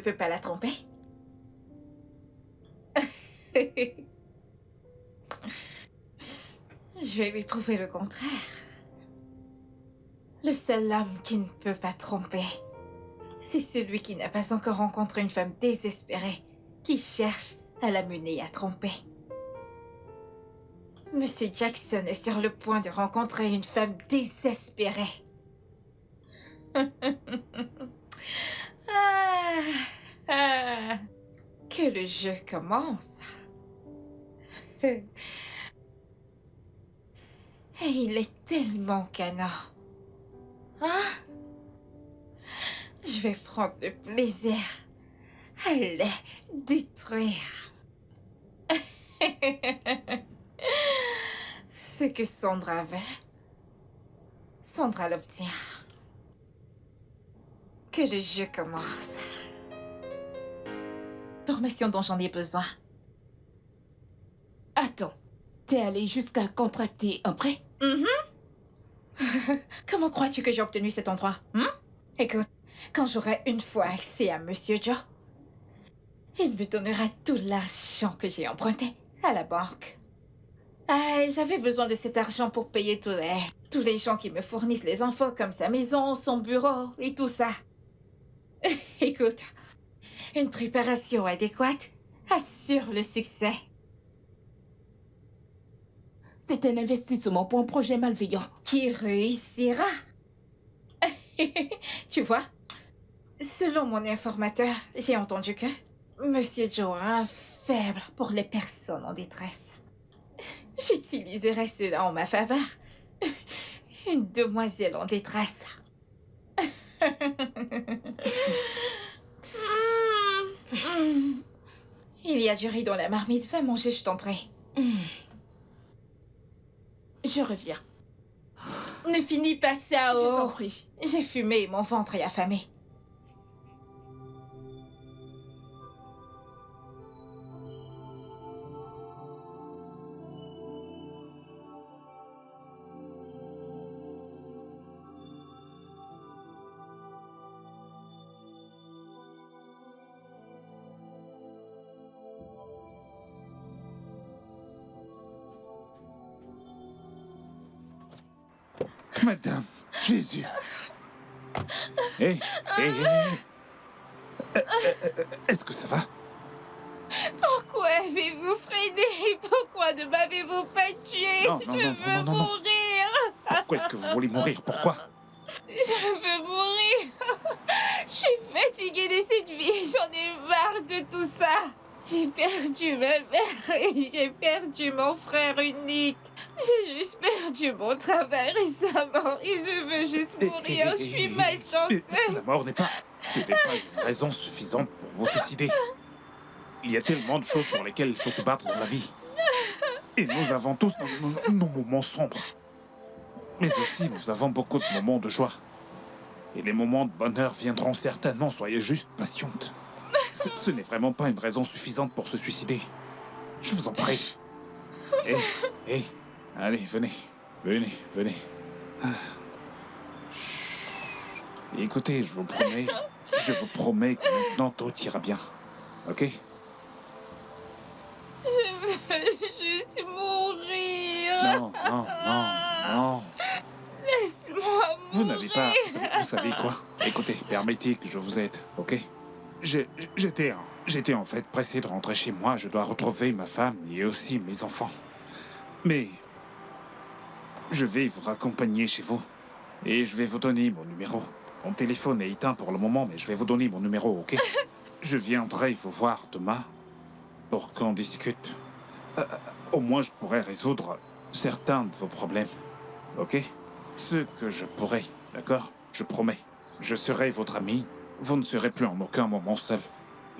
ne peux pas la tromper. Je vais lui prouver le contraire. Le seul homme qui ne peut pas tromper, c'est celui qui n'a pas encore rencontré une femme désespérée qui cherche à la mener à tromper. Monsieur Jackson est sur le point de rencontrer une femme désespérée. Ah, ah, que le jeu commence. Et il est tellement canin. Hein? Je vais prendre le plaisir à les détruire. Ce que Sandra veut, Sandra l'obtient. Que le jeu commence. Formation dont j'en ai besoin. Attends, t'es allé jusqu'à contracter un prêt? Comment crois-tu que j'ai obtenu cet endroit? Écoute, quand j'aurai une fois accès à Monsieur Joe, il me donnera tout l'argent que j'ai emprunté à la banque. Ah, j'avais besoin de cet argent pour payer tous les gens qui me fournissent les infos comme sa maison, son bureau et tout ça. Écoute, une préparation adéquate assure le succès. C'est un investissement pour un projet malveillant. Qui réussira. Tu vois, selon mon informateur, j'ai entendu que Monsieur Joe a un faible pour les personnes en détresse. J'utiliserai cela en ma faveur. Une demoiselle en détresse. Il y a du riz dans la marmite. Va manger, je t'en prie. Je reviens. Ne finis pas ça, Je t'en oh. prie. J'ai fumé et mon ventre est affamé. Madame, Jésus. Hé, hé, hé. Est-ce que ça va? Pourquoi avez-vous freiné? Pourquoi ne m'avez-vous pas tué? Non, Je veux non. mourir. Pourquoi est-ce que vous voulez mourir? Pourquoi? Je veux mourir. Je suis fatiguée de cette vie. J'en ai marre de tout ça. J'ai perdu ma mère et j'ai perdu mon frère unique. J'ai juste perdu mon travail récemment et je veux juste mourir. Je suis La malchanceuse. mort ce n'est pas une raison suffisante pour vous suicider. Il y a tellement de choses pour lesquelles il faut se battre dans la vie. Et nous avons tous nos moments sombres. Mais aussi, nous avons beaucoup de moments de joie. Et les moments de bonheur viendront certainement, soyez juste patiente. Ce n'est vraiment pas une raison suffisante pour se suicider. Je vous en prie. Hé, allez, venez. Ah. Écoutez, je vous promets que maintenant tout ira bien. Ok? Je veux juste mourir. Non. Laisse-moi mourir. Vous n'avez pas... Vous savez quoi? Écoutez, permettez que je vous aide, ok? J'étais en fait pressé de rentrer chez moi. Je dois retrouver ma femme et aussi mes enfants. Mais... je vais vous raccompagner chez vous. Et je vais vous donner mon numéro. Mon téléphone est éteint pour le moment, mais je vais vous donner mon numéro, ok? Je viendrai vous voir demain pour qu'on discute. Au moins, je pourrai résoudre certains de vos problèmes, ok? Ce que je pourrai, d'accord? Je promets. Je serai votre ami. Vous ne serez plus en aucun moment seul.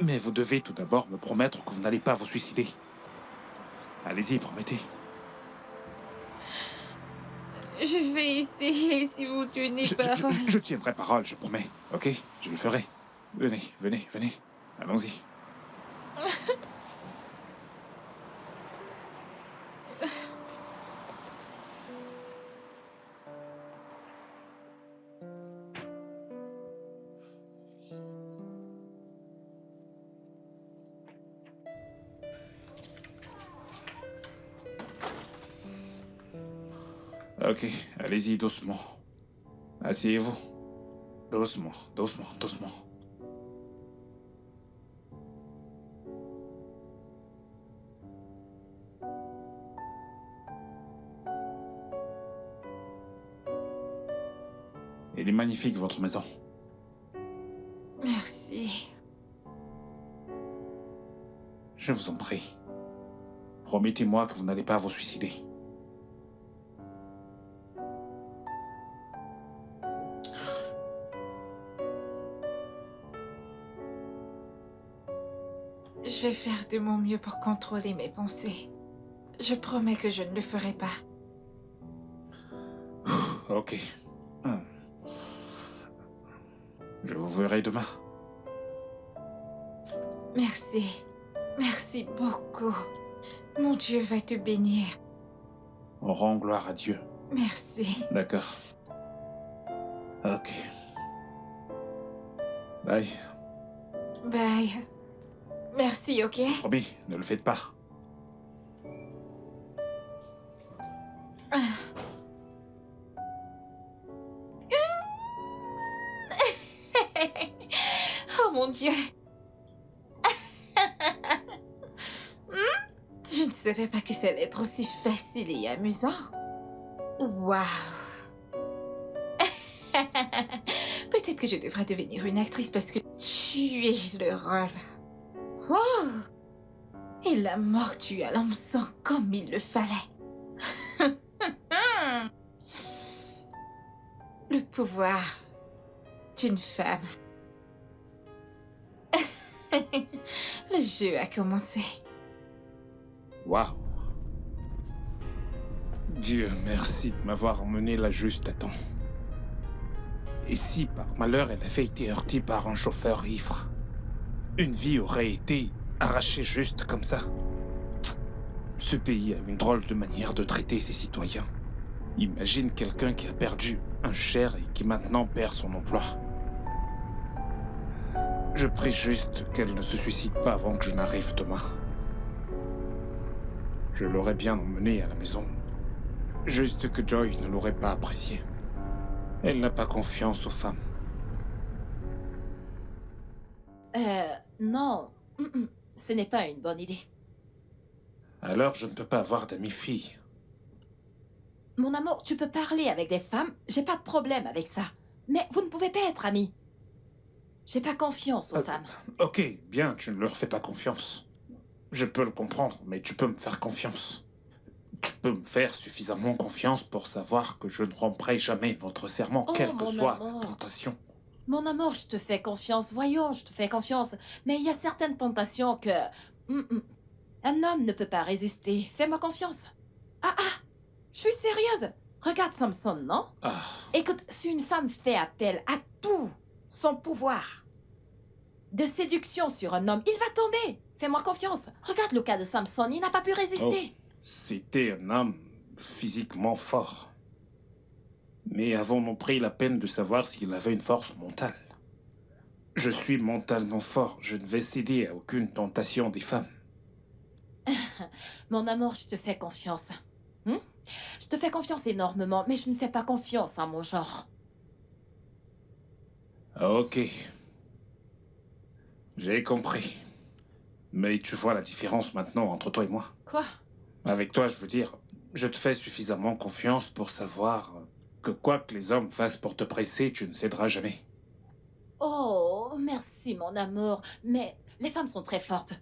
Mais vous devez tout d'abord me promettre que vous n'allez pas vous suicider. Allez-y, promettez. Je vais essayer si vous tenez parole. Je tiendrai parole, je promets, ok? Je le ferai. Venez. Allons-y. Ok, allez-y doucement. Asseyez-vous. Doucement, doucement, doucement. Elle est magnifique, votre maison. Merci. Je vous en prie. Promettez-moi que vous n'allez pas vous suicider. Je vais faire de mon mieux pour contrôler mes pensées. Je promets que je ne le ferai pas. Ok. Je vous verrai demain. Merci. Merci beaucoup. Mon Dieu va te bénir. On rend gloire à Dieu. Merci. D'accord. Ok. Bye. Bye. Merci, ok? C'est promis, ne le faites pas. Oh mon Dieu. Je ne savais pas que ça allait être aussi facile et amusant. Waouh. Peut-être que je devrais devenir une actrice parce que tu es le rôle. Oh. Il a mordu à l'hameçon comme il le fallait. Le pouvoir d'une femme. Le jeu a commencé. Waouh. Dieu merci de m'avoir emmené là juste à temps. Et si par malheur elle avait été heurtée par un chauffeur ivre, une vie aurait été arrachée juste comme ça. Ce pays a une drôle de manière de traiter ses citoyens. Imagine quelqu'un qui a perdu un cher et qui maintenant perd son emploi. Je prie juste qu'elle ne se suicide pas avant que je n'arrive demain. Je l'aurais bien emmenée à la maison. Juste que Joy ne l'aurait pas apprécié. Elle n'a pas confiance aux femmes. Non. Ce n'est pas une bonne idée. Alors je ne peux pas avoir d'amis filles. Mon amour, tu peux parler avec des femmes, j'ai pas de problème avec ça. Mais vous ne pouvez pas être amis. J'ai pas confiance aux femmes. Ok, bien, tu ne leur fais pas confiance. Je peux le comprendre, mais tu peux me faire confiance. Tu peux me faire suffisamment confiance pour savoir que je ne romprai jamais notre serment, Oh, quelle que mon soit amour. la tentation. Mon amour, je te fais confiance, voyons, je te fais confiance. Mais il y a certaines tentations que... Un homme ne peut pas résister. Fais-moi confiance. Ah, je suis sérieuse. Regarde Samson, non? Ah, Écoute, si une femme fait appel à tout son pouvoir de séduction sur un homme, il va tomber. Fais-moi confiance. Regarde le cas de Samson, il n'a pas pu résister. c'était un homme physiquement fort. Mais avons-nous pris la peine de savoir s'il avait une force mentale? Je suis mentalement fort, je ne vais céder à aucune tentation des femmes. Mon amour, je te fais confiance. Je te fais confiance énormément, mais je ne fais pas confiance à mon genre. Ok. J'ai compris. Mais tu vois la différence maintenant entre toi et moi. Quoi? Avec toi, je veux dire, je te fais suffisamment confiance pour savoir que quoi que les hommes fassent pour te presser, tu ne céderas jamais. Oh, merci mon amour. Mais les femmes sont très fortes.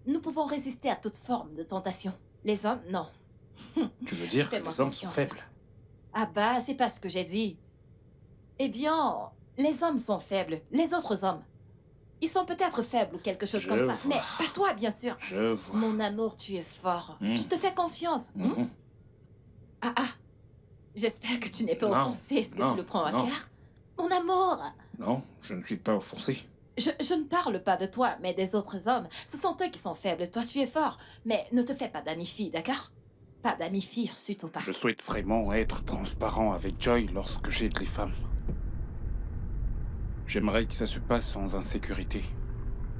Nous pouvons résister à toute forme de tentation. Les hommes, non. Tu veux dire que Fais-moi les hommes sont confiance. faibles? Ah bah, c'est pas ce que j'ai dit. Eh bien, les hommes sont faibles. Les autres hommes. Ils sont peut-être faibles ou quelque chose Je comme ça. vois. Mais pas toi, bien sûr. Je vois. Mon amour, tu es fort. Je te fais confiance. Mhm. Ah. J'espère que tu n'es pas Non, offensé. Est-ce que non, tu le prends à non. cœur? Mon amour! Non, je ne suis pas offensé. Je ne parle pas de toi, mais des autres hommes. Ce sont eux qui sont faibles. Toi, tu es fort. Mais ne te fais pas d'amis-filles, d'accord? Pas d'amis-filles, surtout pas. Je souhaite vraiment être transparent avec Joy lorsque j'aide les femmes. J'aimerais que ça se passe sans insécurité.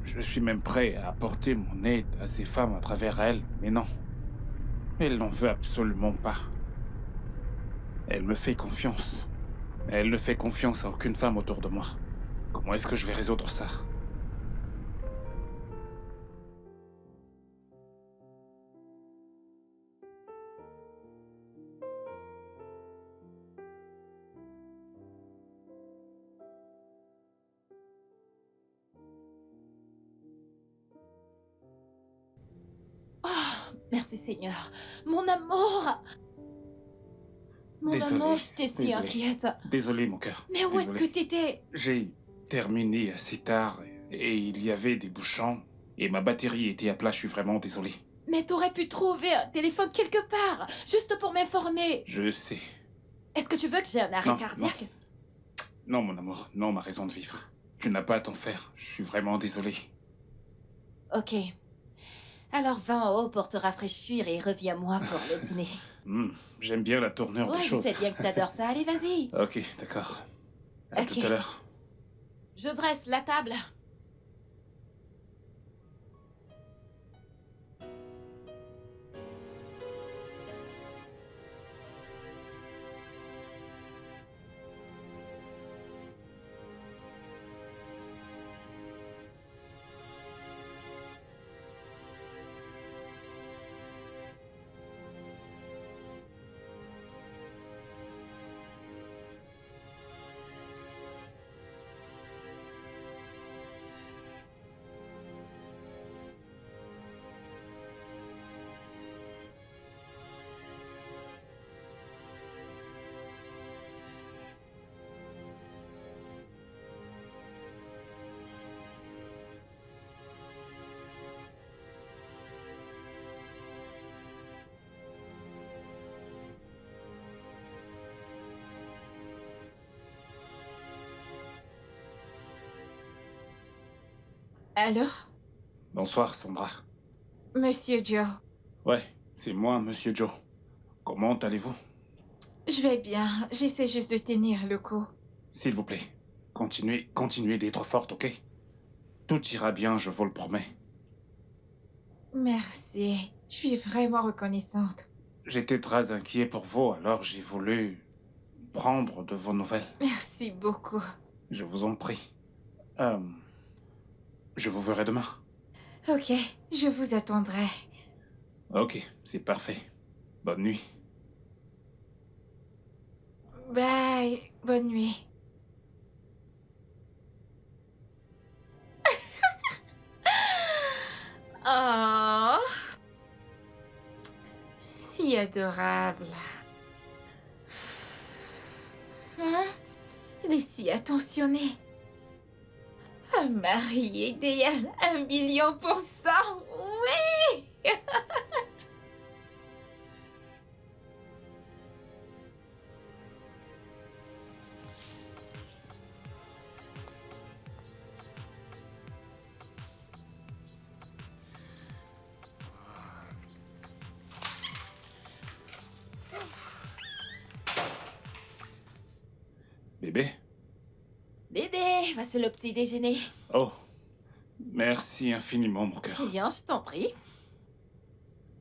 Je suis même prêt à apporter mon aide à ces femmes à travers elles, mais non. Elle n'en veut absolument pas. Elle me fait confiance. Mais elle ne fait confiance à aucune femme autour de moi. Comment est-ce que je vais résoudre ça? Oh, merci Seigneur. Mon amour. Mon Désolé, amour, j'étais si désolé. inquiète. Désolé, mon cœur. Mais où est-ce que Désolé. t'étais? J'ai terminé assez tard et il y avait des bouchons et ma batterie était à plat, je suis vraiment désolé. Mais t'aurais pu trouver un téléphone quelque part, juste pour m'informer. Je sais. Est-ce que tu veux que j'ai un arrêt Non, cardiaque? Non, mon amour, non, ma raison de vivre. Tu n'as pas à t'en faire, je suis vraiment désolé. Ok. Alors va en haut pour te rafraîchir et reviens-moi pour le dîner. J'aime bien la tournure Ouais, des je choses. sais bien que t'adores ça. Allez, vas-y. Ok, d'accord. À Ok. tout à l'heure. Je dresse la table. Allô? Bonsoir, Sandra. Monsieur Joe, Ouais, c'est moi, Monsieur Joe. Comment allez-vous? je vais bien. J'essaie juste de tenir le coup. S'il vous plaît, continuez d'être forte, ok? Tout ira bien, je vous le promets. Merci. Je suis vraiment reconnaissante. J'étais très inquiet pour vous, alors j'ai voulu prendre de vos nouvelles. Merci beaucoup. Je vous en prie. Je vous verrai demain. Ok, je vous attendrai. Ok, c'est parfait. Bonne nuit. Bye. Bonne nuit. Oh, si adorable. Hein? Il est si attentionné. Un mari idéal, 1 000 000%. Oui! Bébé? Bébé, voici le petit déjeuner. Oh, merci infiniment, mon cœur. Viens, je t'en prie.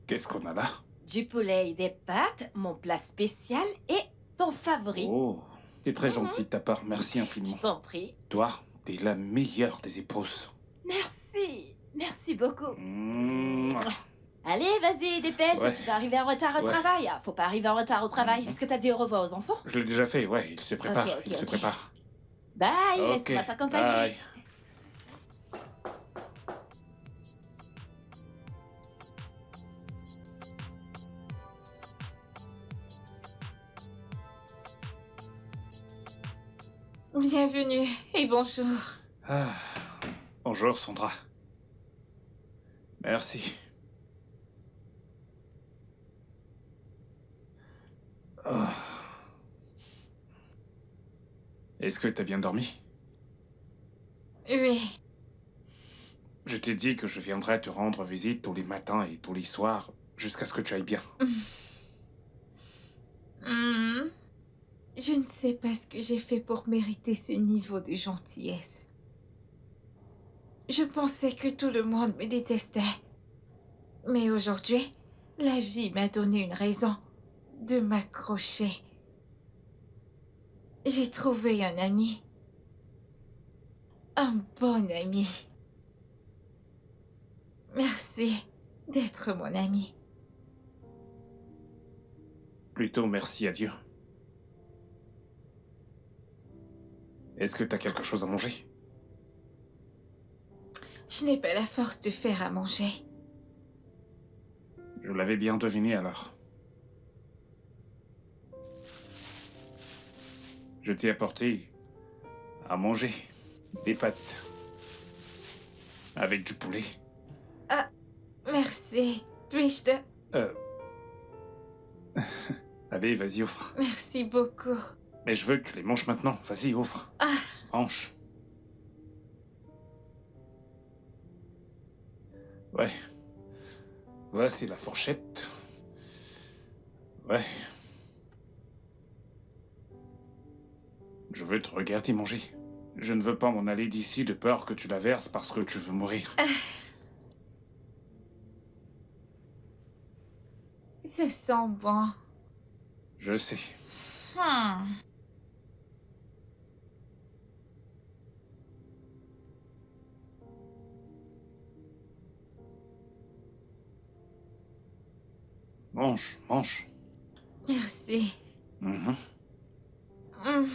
Qu'est-ce qu'on a là? Du poulet et des pâtes, mon plat spécial et ton favori. Oh, t'es très gentil de ta part, merci infiniment. Je t'en prie. Toi, t'es la meilleure des épouses. Merci. Merci beaucoup. Mouah. Allez, vas-y, dépêche, Ouais. tu vas arriver en retard au Ouais. travail. Faut pas arriver en retard au travail. Est-ce que t'as dit au revoir aux enfants? Je l'ai déjà fait, ouais, il se prépare, Ok, il se ok. prépare. Bye, Ok, laisse-moi t'accompagner. bye. Bienvenue et bonjour. Ah, bonjour, Sandra. Merci. Ah. Est-ce que t'as bien dormi? Oui. Je t'ai dit que je viendrais te rendre visite tous les matins et tous les soirs, jusqu'à ce que tu ailles bien. Hmm. Je ne sais pas ce que j'ai fait pour mériter ce niveau de gentillesse. Je pensais que tout le monde me détestait. Mais aujourd'hui, la vie m'a donné une raison de m'accrocher J'ai trouvé un ami. Un bon ami. Merci d'être mon ami. Plutôt merci à Dieu. Est-ce que t'as quelque chose à manger? Je n'ai pas la force de faire à manger. Je l'avais bien deviné alors. Je t'ai apporté à manger des pâtes avec du poulet. Ah, merci. Puis-je te... Euh... Allez, vas-y, offre. Merci beaucoup. Mais je veux que tu les manges maintenant. Vas-y, offre. Ah, Mange. Ouais. Voici la fourchette. Ouais. Je veux te regarder manger. Je ne veux pas m'en aller d'ici de peur que tu la verses parce que tu veux mourir. ça sent bon. Je sais. Hmm. Mange, mange. Merci. Mhm. Hmm.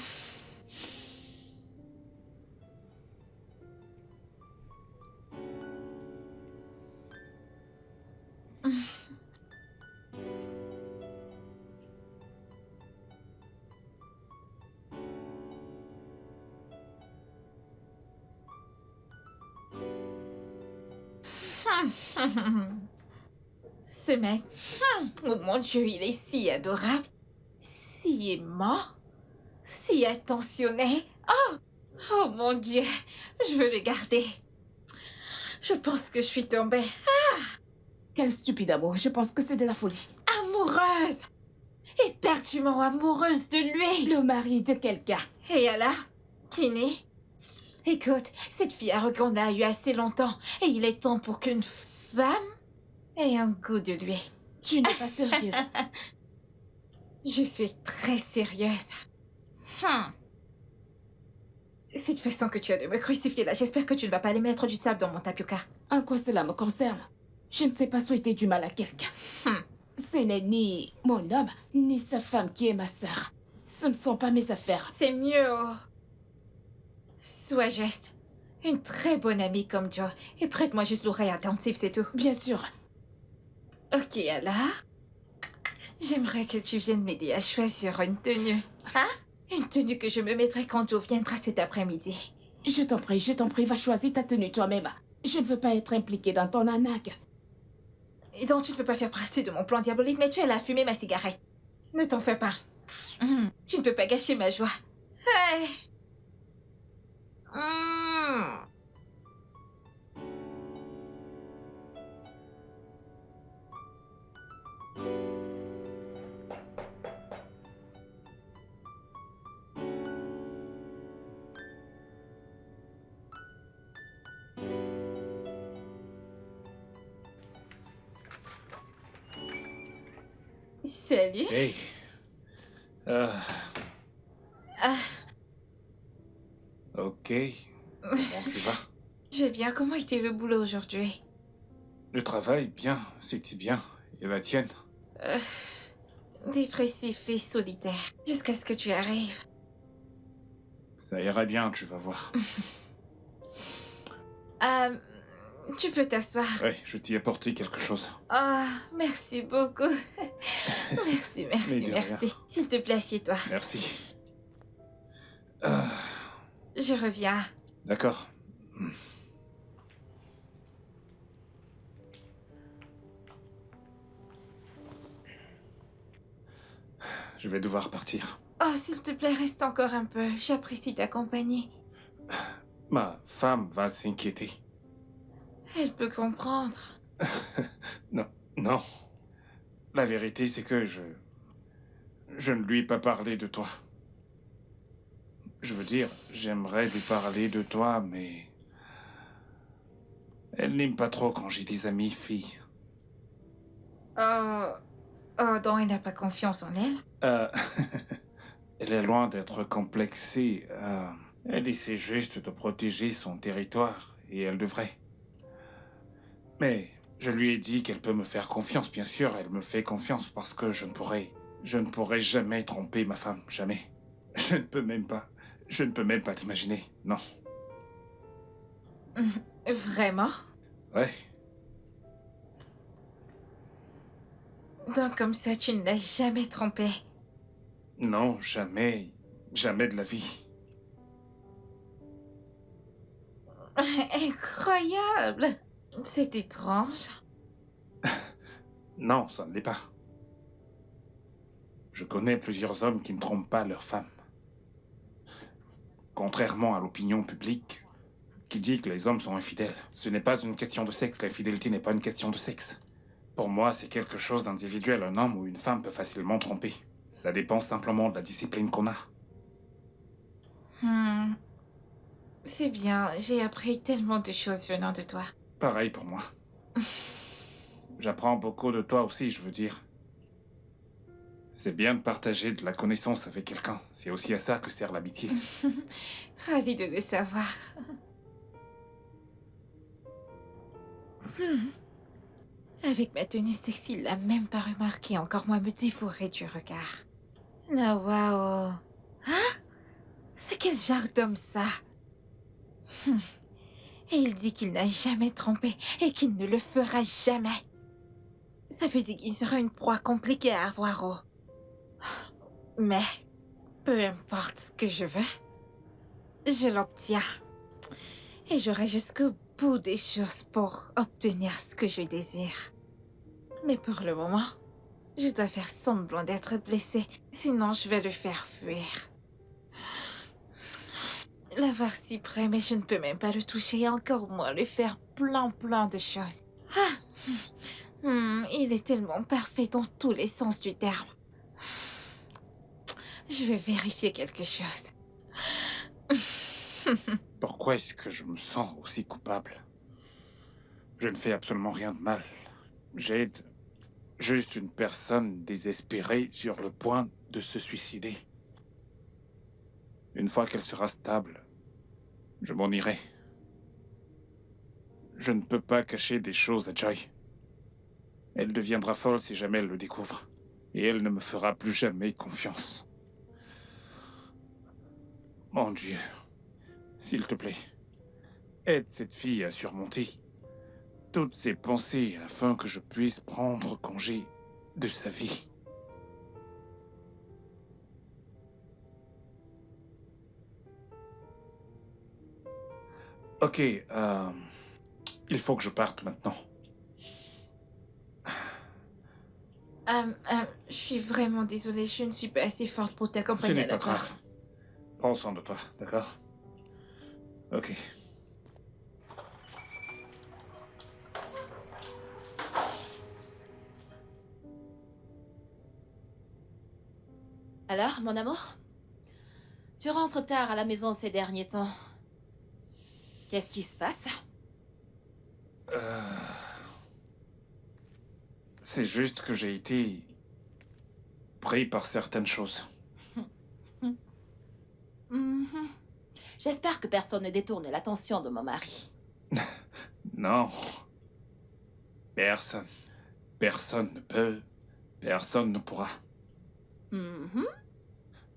Ce mec, oh mon Dieu, il est si adorable, si aimant, si attentionné. Oh, oh mon Dieu, je veux le garder. Je pense que je suis tombée Quel stupide amour, je pense que c'est de la folie. amoureuse, éperdument amoureuse de lui. Le mari de quelqu'un. Et alors, Kinney? Écoute, cette fille arrogante l'a eu assez longtemps, et il est temps pour qu'une femme ait un goût de lui. Tu n'es pas sérieuse. Je suis très sérieuse. Cette façon que tu as de me crucifier là, j'espère que tu ne vas pas aller mettre du sable dans mon tapioca. En quoi cela me concerne? Je ne sais pas souhaiter du mal à quelqu'un. Ce n'est ni mon homme, ni sa femme qui est ma sœur. Ce ne sont pas mes affaires. C'est mieux. Oh. Sois juste. Une très bonne amie comme Joe. Et prête-moi juste l'oreille attentive, c'est tout. Bien sûr. Ok, alors. J'aimerais que tu viennes m'aider à choisir une tenue. Hein? Une tenue que je me mettrai quand Joe viendra cet après-midi. Je t'en prie, va choisir ta tenue toi-même. Je ne veux pas être impliquée dans ton arnaque. Et donc tu ne veux pas faire partie de mon plan diabolique, mais tu as fumé ma cigarette. Ne t'en fais pas. Tu ne peux pas gâcher ma joie. Hey. Salut. Hey. Ah, Ok. Comment tu vas? je vais bien. Comment était le boulot aujourd'hui? Le travail, bien. C'était bien. Et la tienne? Dépressif et solitaire. Jusqu'à ce que tu arrives. Ça irait bien, tu vas voir. Tu peux t'asseoir. Ouais, je t'y ai apporté quelque chose. Ah, merci beaucoup. Merci, Mais merci, de merci. rien. S'il te plaît, assieds-toi. Merci. Je reviens. D'accord. Je vais devoir partir. Oh, s'il te plaît, reste encore un peu. J'apprécie ta compagnie. Ma femme va s'inquiéter. Elle peut comprendre. Non, non. La vérité, c'est que je ne lui ai pas parlé de toi. Je veux dire, j'aimerais lui parler de toi, mais... Elle n'aime pas trop quand j'ai des amis filles. Oh, donc elle n'a pas confiance en elle? Elle est loin d'être complexée. Elle essaie juste de protéger son territoire, et elle devrait. Mais je lui ai dit qu'elle peut me faire confiance, bien sûr, elle me fait confiance parce que je ne pourrai jamais tromper ma femme, jamais. Je ne peux même pas l'imaginer, non. Vraiment? Ouais, Donc comme ça, tu ne l'as jamais trompé. non, jamais, jamais de la vie. Incroyable! C'est étrange. Non, ça ne l'est pas. Je connais plusieurs hommes qui ne trompent pas leur femme. Contrairement à l'opinion publique, qui dit que les hommes sont infidèles. Ce n'est pas une question de sexe, l'infidélité n'est pas une question de sexe. Pour moi, c'est quelque chose d'individuel. Un homme ou une femme peut facilement tromper. Ça dépend simplement de la discipline qu'on a. C'est bien, j'ai appris tellement de choses venant de toi. Pareil pour moi. J'apprends beaucoup de toi aussi, je veux dire. C'est bien de partager de la connaissance avec quelqu'un. C'est aussi à ça que sert l'amitié. Ravie de le savoir. Avec ma tenue sexy, il l'a même pas remarqué, encore moins me dévorer du regard. Nawao. Hein? C'est quel genre d'homme ça? Et il dit qu'il n'a jamais trompé et qu'il ne le fera jamais. Ça veut dire qu'il sera une proie compliquée à avoir au. Mais, peu importe ce que je veux, je l'obtiens. Et j'aurai jusqu'au bout des choses pour obtenir ce que je désire. Mais pour le moment, je dois faire semblant d'être blessée, sinon je vais le faire fuir. L'avoir si près, mais je ne peux même pas le toucher et encore moins lui faire plein de choses. Il est tellement parfait dans tous les sens du terme. Je vais vérifier quelque chose. Pourquoi est-ce que je me sens aussi coupable? Je ne fais absolument rien de mal. J'aide juste une personne désespérée sur le point de se suicider. Une fois qu'elle sera stable, je m'en irai. Je ne peux pas cacher des choses à Joy. Elle deviendra folle si jamais elle le découvre. Et elle ne me fera plus jamais confiance. Mon Dieu, s'il te plaît, aide cette fille à surmonter toutes ses pensées afin que je puisse prendre congé de sa vie. Ok, il faut que je parte maintenant. Je suis vraiment désolée, je ne suis pas assez forte pour Ce t'accompagner n'est à la pas barre. grave. Prends soin de toi, d'accord? Ok. Alors, mon amour? Tu rentres tard à la maison ces derniers temps. Qu'est-ce qui se passe? C'est juste que j'ai été pris par certaines choses. Mhm. J'espère que personne ne détourne l'attention de mon mari. Non. Personne. Personne ne peut. Personne ne pourra. Mhm.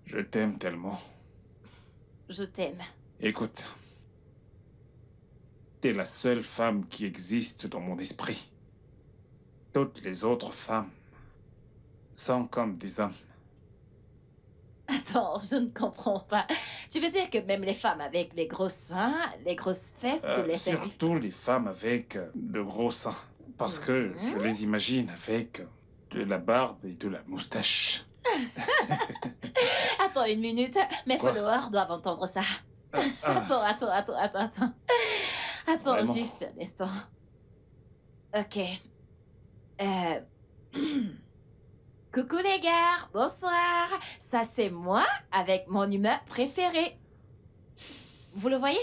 Je t'aime tellement. Je t'aime. Écoute. T'es la seule femme qui existe dans mon esprit. Toutes les autres femmes sont comme des hommes. Attends, je ne comprends pas. Tu veux dire que même les femmes avec les gros seins, les grosses fesses, les fesses... Surtout les femmes avec de gros seins. Parce que je les imagine avec de la barbe et de la moustache. Attends une minute, mes Quoi? followers doivent entendre ça. Attends. Attends Vraiment? juste un instant. Ok. Coucou les gars, bonsoir. Ça c'est moi avec mon humain préféré. Vous le voyez?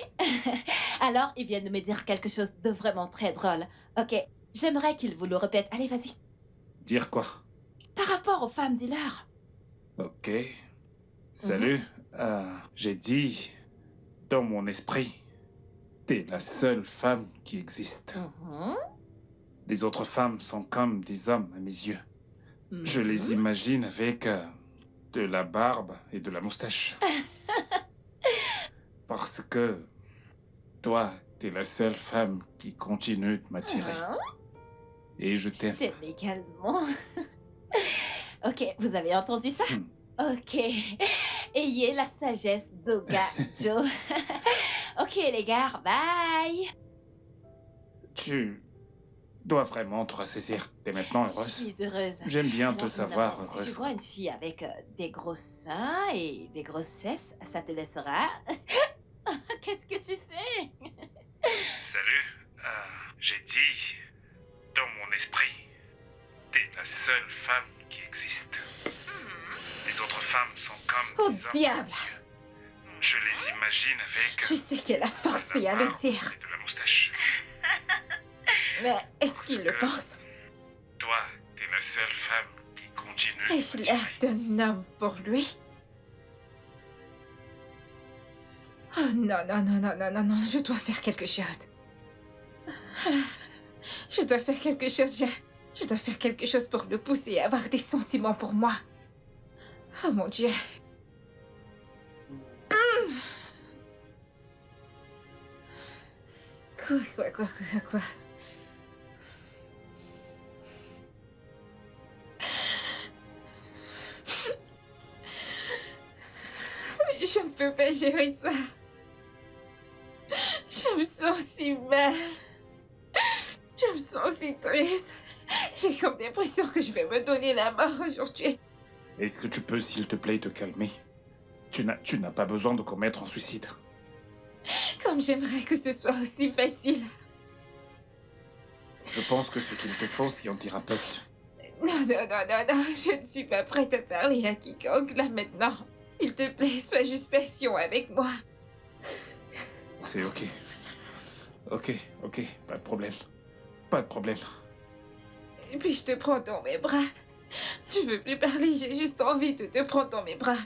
Alors, ils viennent de me dire quelque chose de vraiment très drôle. Ok, j'aimerais qu'ils vous le répètent. Allez, vas-y. Dire quoi? Par rapport aux femmes dealers. Ok. Salut. J'ai dit, dans mon esprit, t'es la seule femme qui existe. Mhm. Les autres femmes sont comme des hommes à mes yeux. Je Mhm. les imagine avec de la barbe et de la moustache. Parce que toi, t'es la seule femme qui continue de m'attirer. Hein? Et je Je t'aime. t'aime également. Ok, vous avez entendu ça? Hmm. Ok. Ayez la sagesse d'Oga Joe. Ok, les gars, bye. Tu dois vraiment te ressaisir. T'es maintenant Je heureuse. suis heureuse. J'aime bien te Alors, savoir évidemment, si heureuse. je vois une fille avec des gros seins et des grossesses, ça te laissera. Qu'est-ce que tu fais? Salut. J'ai dit, dans mon esprit, t'es la seule femme qui existe. Les autres femmes sont comme Oh des hommes. diable! Je les imagine avec Je sais qu'elle a forcé à le dire. et de la moustache. Mais est-ce qu'il le pense? Toi, t'es la seule femme qui continue. de Ai-je l'air m'attirer. d'un homme pour lui? Oh non, non, non, non, non, non, non, je dois faire quelque chose. Je dois faire quelque chose, je dois faire quelque chose pour le pousser à avoir des sentiments pour moi. Oh mon Dieu. Quoi? Je ne peux pas gérer ça. Je me sens si mal. Je me sens si triste. J'ai comme l'impression que je vais me donner la mort aujourd'hui. Est-ce que tu peux, s'il te plaît, te calmer? Tu n'as pas besoin de commettre un suicide. Comme j'aimerais que ce soit aussi facile. Je pense que ce qu'il te faut, c'est un thérapeute. Non, je ne suis pas prête à parler à quiconque là maintenant. S'il te plaît, sois juste patient avec moi. C'est ok. Ok, pas de problème. Pas de problème. Et puis je te prends dans mes bras. Je veux plus parler, j'ai juste envie de te prendre dans mes bras.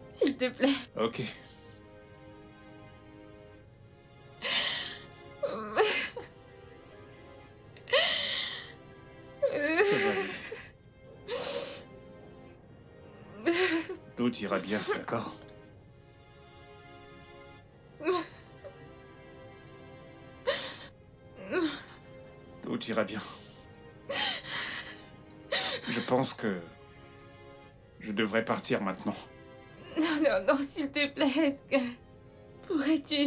S'il te plaît. Ok. Ça va aller. Tout ira bien, d'accord? Tout ira bien. Je pense que je devrais partir maintenant. Non, s'il te plaît, est-ce que... Pourrais-tu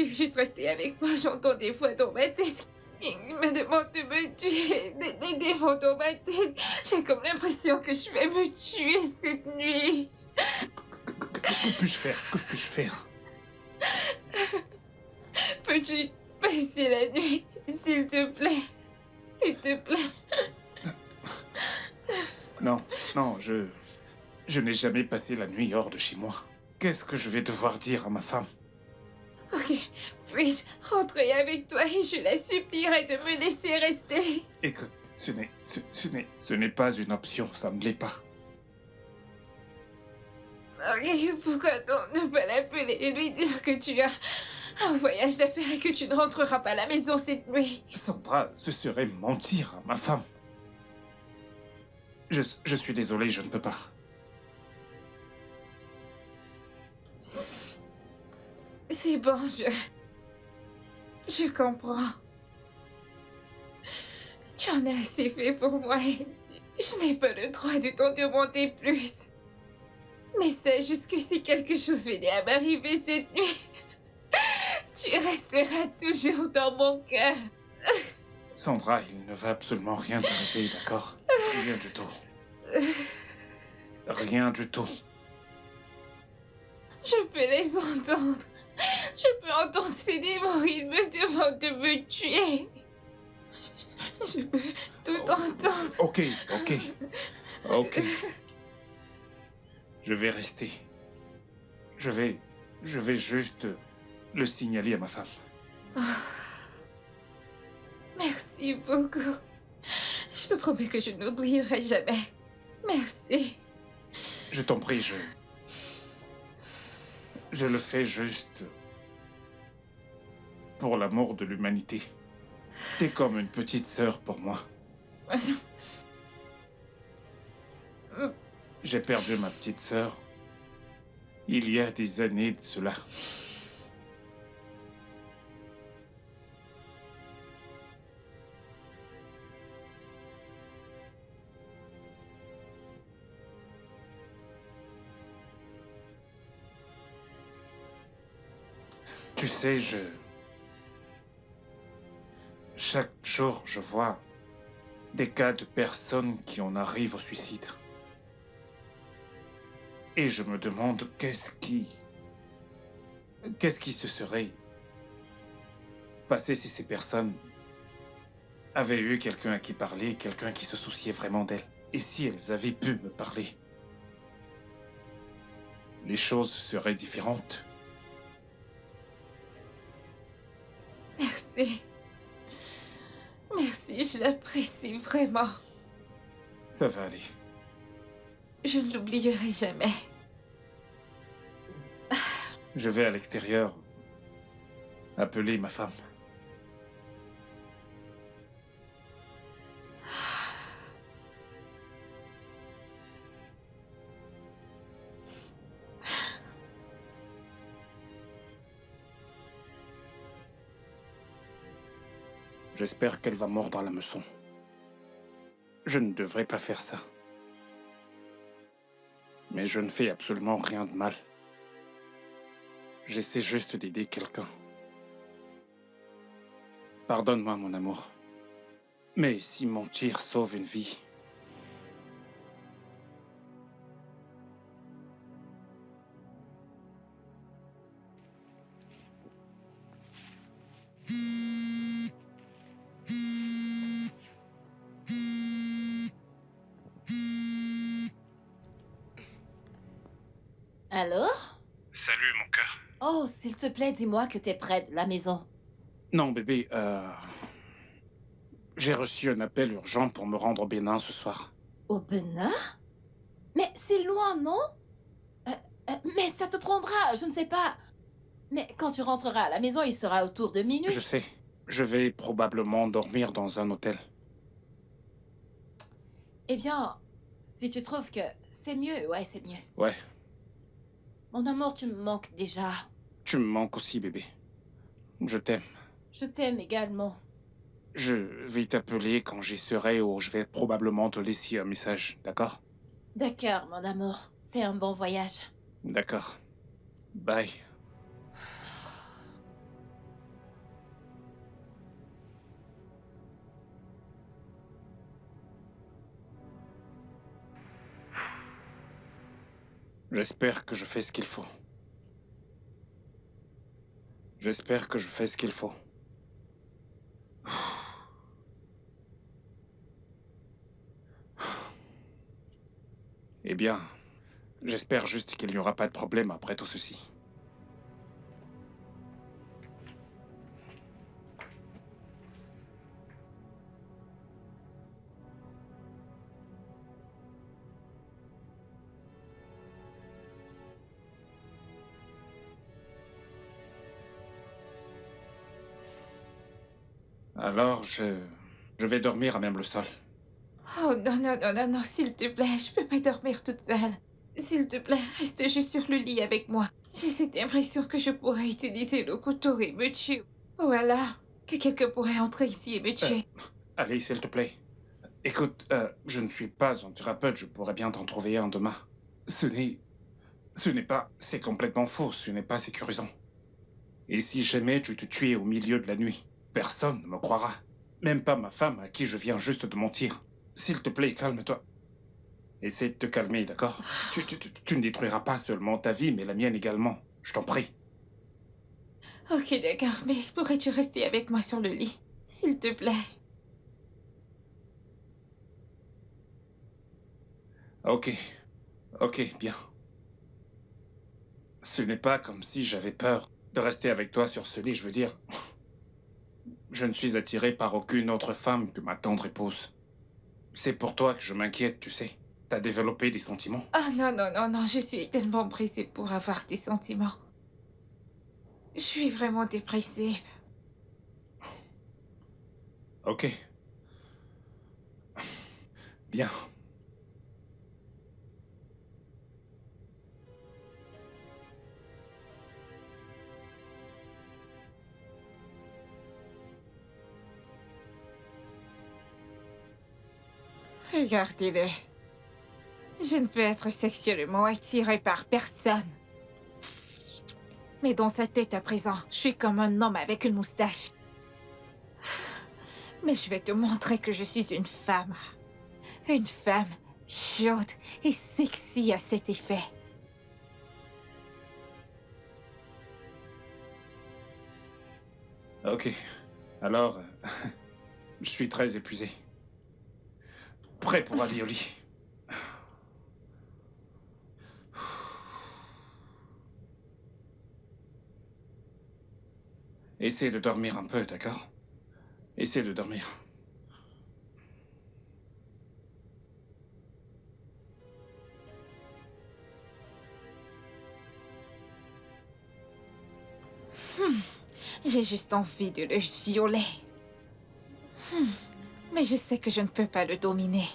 juste rester avec moi? J'entends des voix dans ma tête. Ils me demandent de me tuer. Des démons dans ma tête. J'ai comme l'impression que je vais me tuer cette nuit. Que puis-je faire? Que puis-je faire? Peux-tu passer la nuit, s'il te plaît? S'il te plaît. Non, je n'ai jamais passé la nuit hors de chez moi. Qu'est-ce que je vais devoir dire à ma femme? Ok, puis-je rentrer avec toi et je la supplierai de me laisser rester? Écoute, ce n'est pas une option, ça ne l'est pas. Ok, pourquoi donc ne pas l'appeler et lui dire que tu as un voyage d'affaires et que tu ne rentreras pas à la maison cette nuit? Sandra, ce serait mentir à ma femme. Je suis désolé, je ne peux pas. C'est bon, je comprends. Tu en as assez fait pour moi et je n'ai pas le droit de t'en demander plus. Mais sache juste que si quelque chose venait à m'arriver cette nuit, tu resteras toujours dans mon cœur. Sandra, il ne va absolument rien t'arriver, d'accord? Rien du tout. Rien du tout. Je peux les entendre. Je peux entendre ces démons. Ils me demandent de me tuer. Je peux tout entendre. Ok. Je vais rester. Je vais juste le signaler à ma femme. Merci beaucoup. Je te promets que je n'oublierai jamais. Merci. Je t'en prie, je le fais juste pour l'amour de l'humanité. T'es comme une petite sœur pour moi. J'ai perdu ma petite sœur il y a des années de cela. Tu sais, chaque jour, je vois des cas de personnes qui en arrivent au suicide. Et je me demande qu'est-ce qui se serait passé si ces personnes avaient eu quelqu'un à qui parler, quelqu'un qui se souciait vraiment d'elles. Et si elles avaient pu me parler, les choses seraient différentes. Merci. Merci, je l'apprécie vraiment. Ça va aller. Je ne l'oublierai jamais. Je vais à l'extérieur appeler ma femme. J'espère qu'elle va mordre la leçon. Je ne devrais pas faire ça. Mais je ne fais absolument rien de mal. J'essaie juste d'aider quelqu'un. Pardonne-moi, mon amour. Mais si mentir sauve une vie... Alors? Salut, mon cœur. Oh, s'il te plaît, dis-moi que t'es près de la maison. Non, bébé, j'ai reçu un appel urgent pour me rendre au Bénin ce soir. Au Benin? Mais c'est loin, non? Mais ça te prendra, je ne sais pas. Mais quand tu rentreras à la maison, il sera autour de minuit. Je sais. Je vais probablement dormir dans un hôtel. Eh bien, si tu trouves que c'est mieux, ouais, c'est mieux. Ouais, Mon amour, tu me manques déjà. tu me manques aussi, bébé. Je t'aime. Je t'aime également. Je vais t'appeler quand j'y serai ou je vais probablement te laisser un message, d'accord? D'accord, mon amour. Fais un bon voyage. D'accord. Bye. J'espère que je fais ce qu'il faut. J'espère que je fais ce qu'il faut. Eh bien, j'espère juste qu'il n'y aura pas de problème après tout ceci. Alors, je vais dormir à même le sol. Oh non, non, non, non, non, s'il te plaît, je peux pas dormir toute seule. S'il te plaît, reste juste sur le lit avec moi. J'ai cette impression que je pourrais utiliser le couteau et me tuer. Ou alors, que quelqu'un pourrait entrer ici et me tuer. Allez, s'il te plaît. Écoute, je ne suis pas un thérapeute, je pourrais bien t'en trouver un demain. Ce n'est pas... C'est complètement faux, ce n'est pas sécurisant. Et si jamais tu te tuais au milieu de la nuit, personne ne me croira. Même pas ma femme à qui je viens juste de mentir. S'il te plaît, calme-toi. Essaie de te calmer, d'accord? Tu ne détruiras pas seulement ta vie, mais la mienne également. Je t'en prie. Ok, d'accord, mais pourrais-tu rester avec moi sur le lit? S'il te plaît. Ok. Ok, bien. Ce n'est pas comme si j'avais peur de rester avec toi sur ce lit, je veux dire. Je ne suis attiré par aucune autre femme que ma tendre épouse. C'est pour toi que je m'inquiète, tu sais. T'as développé des sentiments. Ah non, non, non, non, je suis tellement brisée pour avoir des sentiments. Je suis vraiment dépressive. Ok. Bien. Regardez-le. Je ne peux être sexuellement attirée par personne. Mais dans sa tête à présent, je suis comme un homme avec une moustache. Mais je vais te montrer que je suis une femme. Une femme chaude et sexy à cet effet. Ok. Alors, je suis très épuisé. Prêt pour aller au lit. Essaie de dormir un peu, d'accord? Essaie de dormir. J'ai juste envie de le violer. Mais je sais que je ne peux pas le dominer.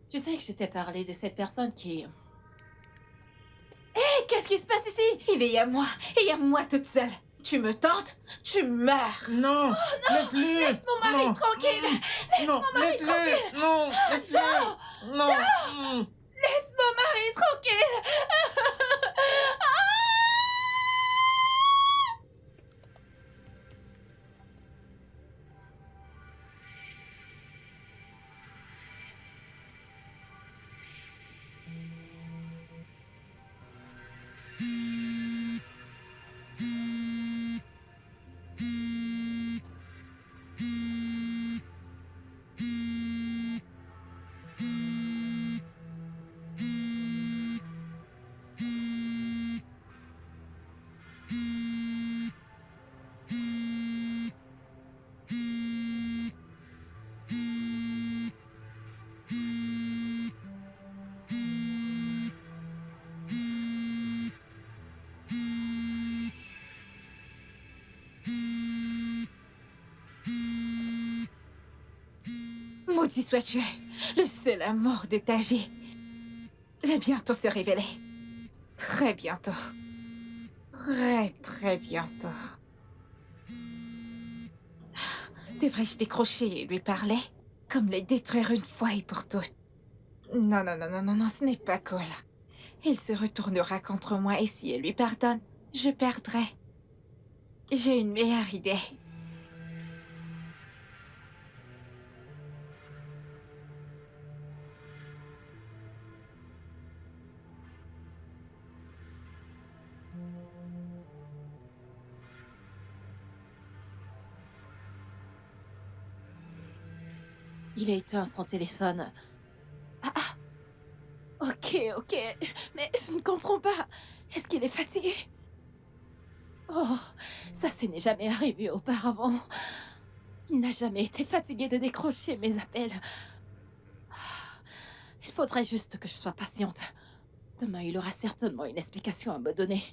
Tu sais que je t'ai parlé de cette personne qui... Hé, qu'est-ce qui se passe ici? Il est à moi, et à moi toute seule. Tu me tentes, tu meurs. Non! Laisse-le! Laisse mon mari Non. tranquille! Laisse Non, mon mari laisse-le! tranquille! Non, laisse-le! Non! Laisse mon mari tranquille! Maudit sois-tu, le seul amour de ta vie va bientôt se révéler. Très bientôt. Très, très bientôt. Devrais-je décrocher et lui parler? Comme les détruire une fois et pour toutes. Non, non, non, non, non, non, ce n'est pas cool. Il se retournera contre moi et si elle lui pardonne, je perdrai. J'ai une meilleure idée. Il a éteint son téléphone. Ah, ah. Ok, ok. Mais je ne comprends pas. Est-ce qu'il est fatigué? Oh, ça n'est jamais arrivé auparavant. Il n'a jamais été fatigué de décrocher mes appels. Il faudrait juste que je sois patiente. Demain, il aura certainement une explication à me donner.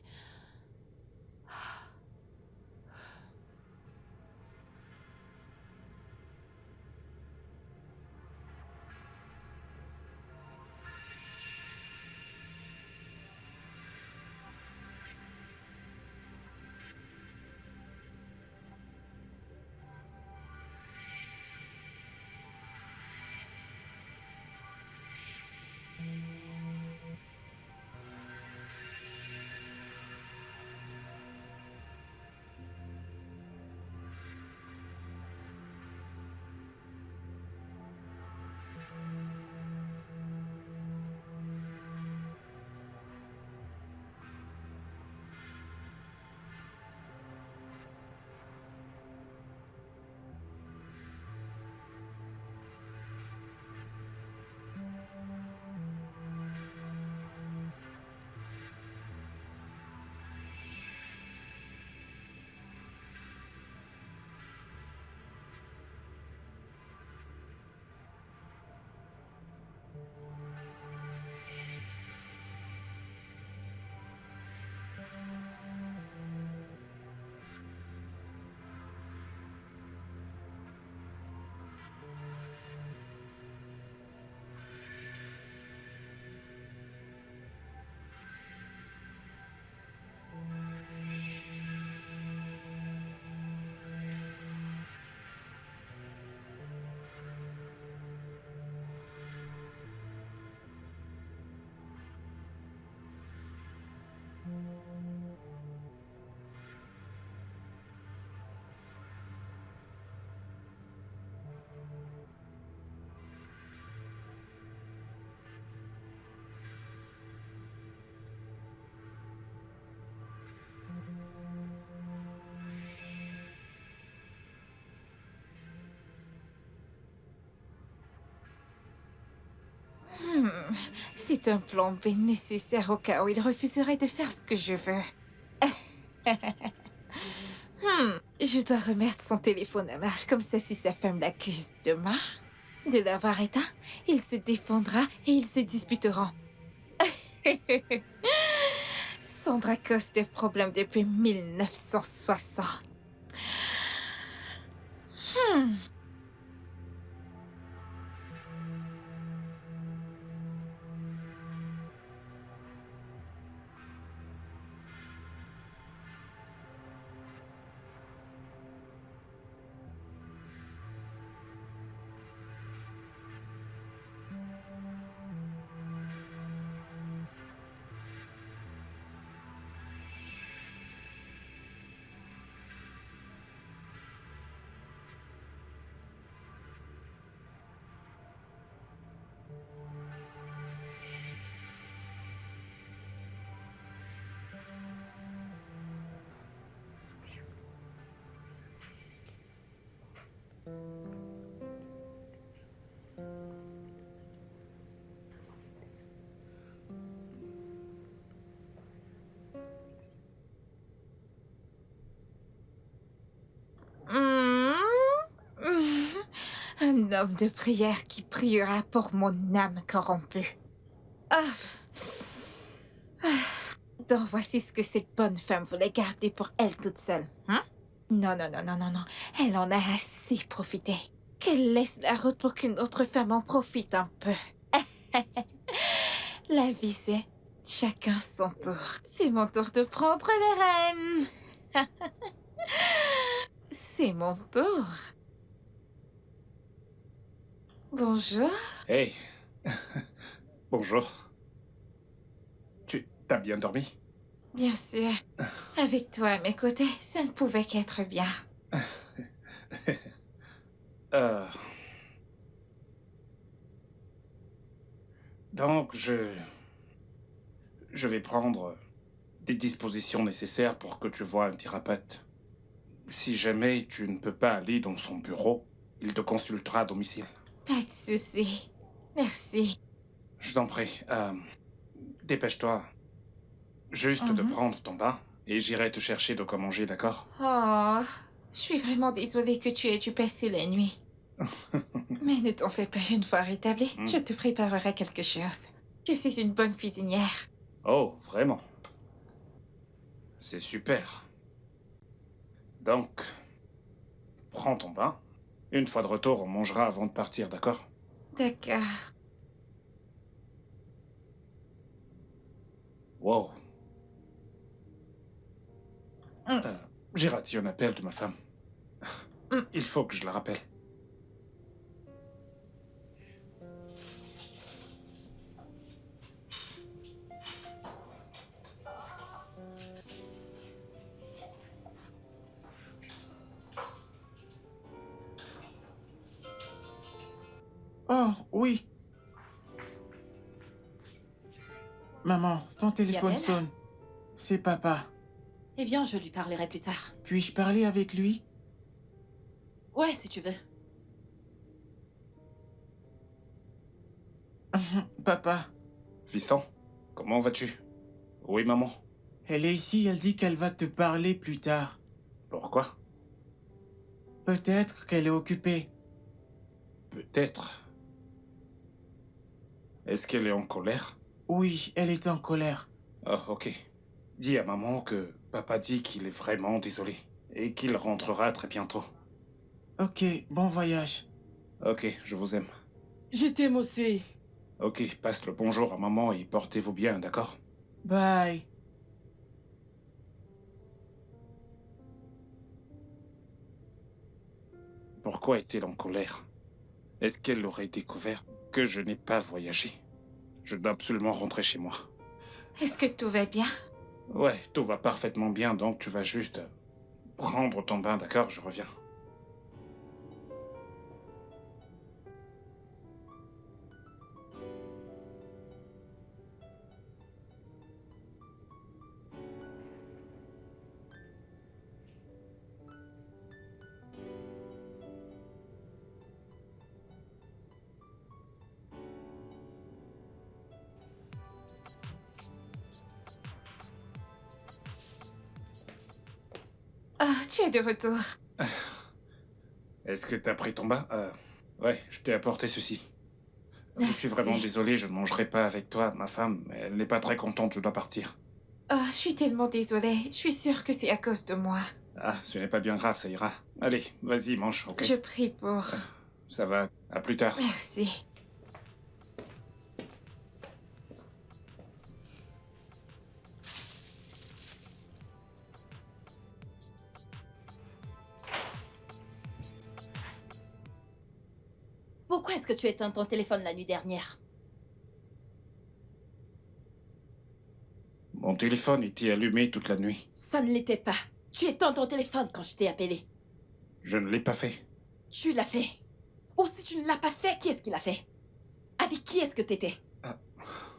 Hmm, c'est un plan B nécessaire au cas où il refuserait de faire ce que je veux. Je dois remettre son téléphone à marche comme ça si sa femme l'accuse demain de l'avoir éteint, il se défendra et ils se disputeront. Sandra cause des problèmes depuis 1960. Hmm. Un homme de prière qui priera pour mon âme corrompue. Ah. Donc voici ce que cette bonne femme voulait garder pour elle toute seule. Hein? Non, non, non, non, non, non. Elle en a assez profité. Qu'elle laisse la route pour qu'une autre femme en profite un peu. La vie, c'est chacun son tour. C'est mon tour de prendre les rênes. C'est mon tour. Bonjour. Hey, bonjour. Tu t'as bien dormi? Bien sûr. Avec toi à mes côtés, ça ne pouvait qu'être bien. Euh... Donc, je vais prendre des dispositions nécessaires pour que tu voies un thérapeute. Si jamais tu ne peux pas aller dans son bureau, il te consultera à domicile. Pas de souci. Merci. Je t'en prie, dépêche-toi. Juste de prendre ton bain et j'irai te chercher de quoi manger, d'accord? Oh, je suis vraiment désolée que tu aies dû passer la nuit. Mais ne t'en fais pas, une fois rétabli, je te préparerai quelque chose. Je suis une bonne cuisinière. Oh, vraiment? C'est super. Donc, prends ton bain. Une fois de retour, on mangera avant de partir, d'accord? D'accord. Wow. J'ai raté un appel de ma femme. Il faut que je la rappelle. Oh, oui. Maman, ton téléphone Lionel? sonne. C'est papa. Eh bien, je lui parlerai plus tard. Puis-je parler avec lui? Ouais, si tu veux. Papa, Fiston, comment vas-tu? Oui, maman. elle est ici, elle dit qu'elle va te parler plus tard. Pourquoi? Peut-être qu'elle est occupée. Peut-être. Est-ce qu'elle est en colère? Oui, elle est en colère. Oh, ok. Dis à maman que papa dit qu'il est vraiment désolé et qu'il rentrera très bientôt. Ok, bon voyage. Ok, je vous aime. Je t'aime aussi. Ok, passe le bonjour à maman et portez-vous bien, d'accord? Bye. Pourquoi est-elle en colère? Est-ce qu'elle aurait découvert que je n'ai pas voyagé? Je dois absolument rentrer chez moi. Est-ce que tout va bien? Ouais, tout va parfaitement bien, donc tu vas juste prendre ton bain, d'accord? Je reviens. Ah, tu es de retour. Est-ce que t'as pris ton bain? Ouais, je t'ai apporté ceci. Je suis vraiment Merci. désolé, je ne mangerai pas avec toi, ma femme. Elle n'est pas très contente, je dois partir. Oh, je suis tellement désolée. Je suis sûre que c'est à cause de moi. Ah, ce n'est pas bien grave, ça ira. Allez, vas-y, mange, ok? Je prie pour... Ça va, à plus tard. Merci. Pourquoi est-ce que tu éteins ton téléphone la nuit dernière? Mon téléphone était allumé toute la nuit. Ça ne l'était pas. Tu éteins ton téléphone quand je t'ai appelé. Je ne l'ai pas fait. Tu l'as fait. Ou si tu ne l'as pas fait, qui est-ce qui l'a fait? Avec qui est-ce que t'étais? Ah.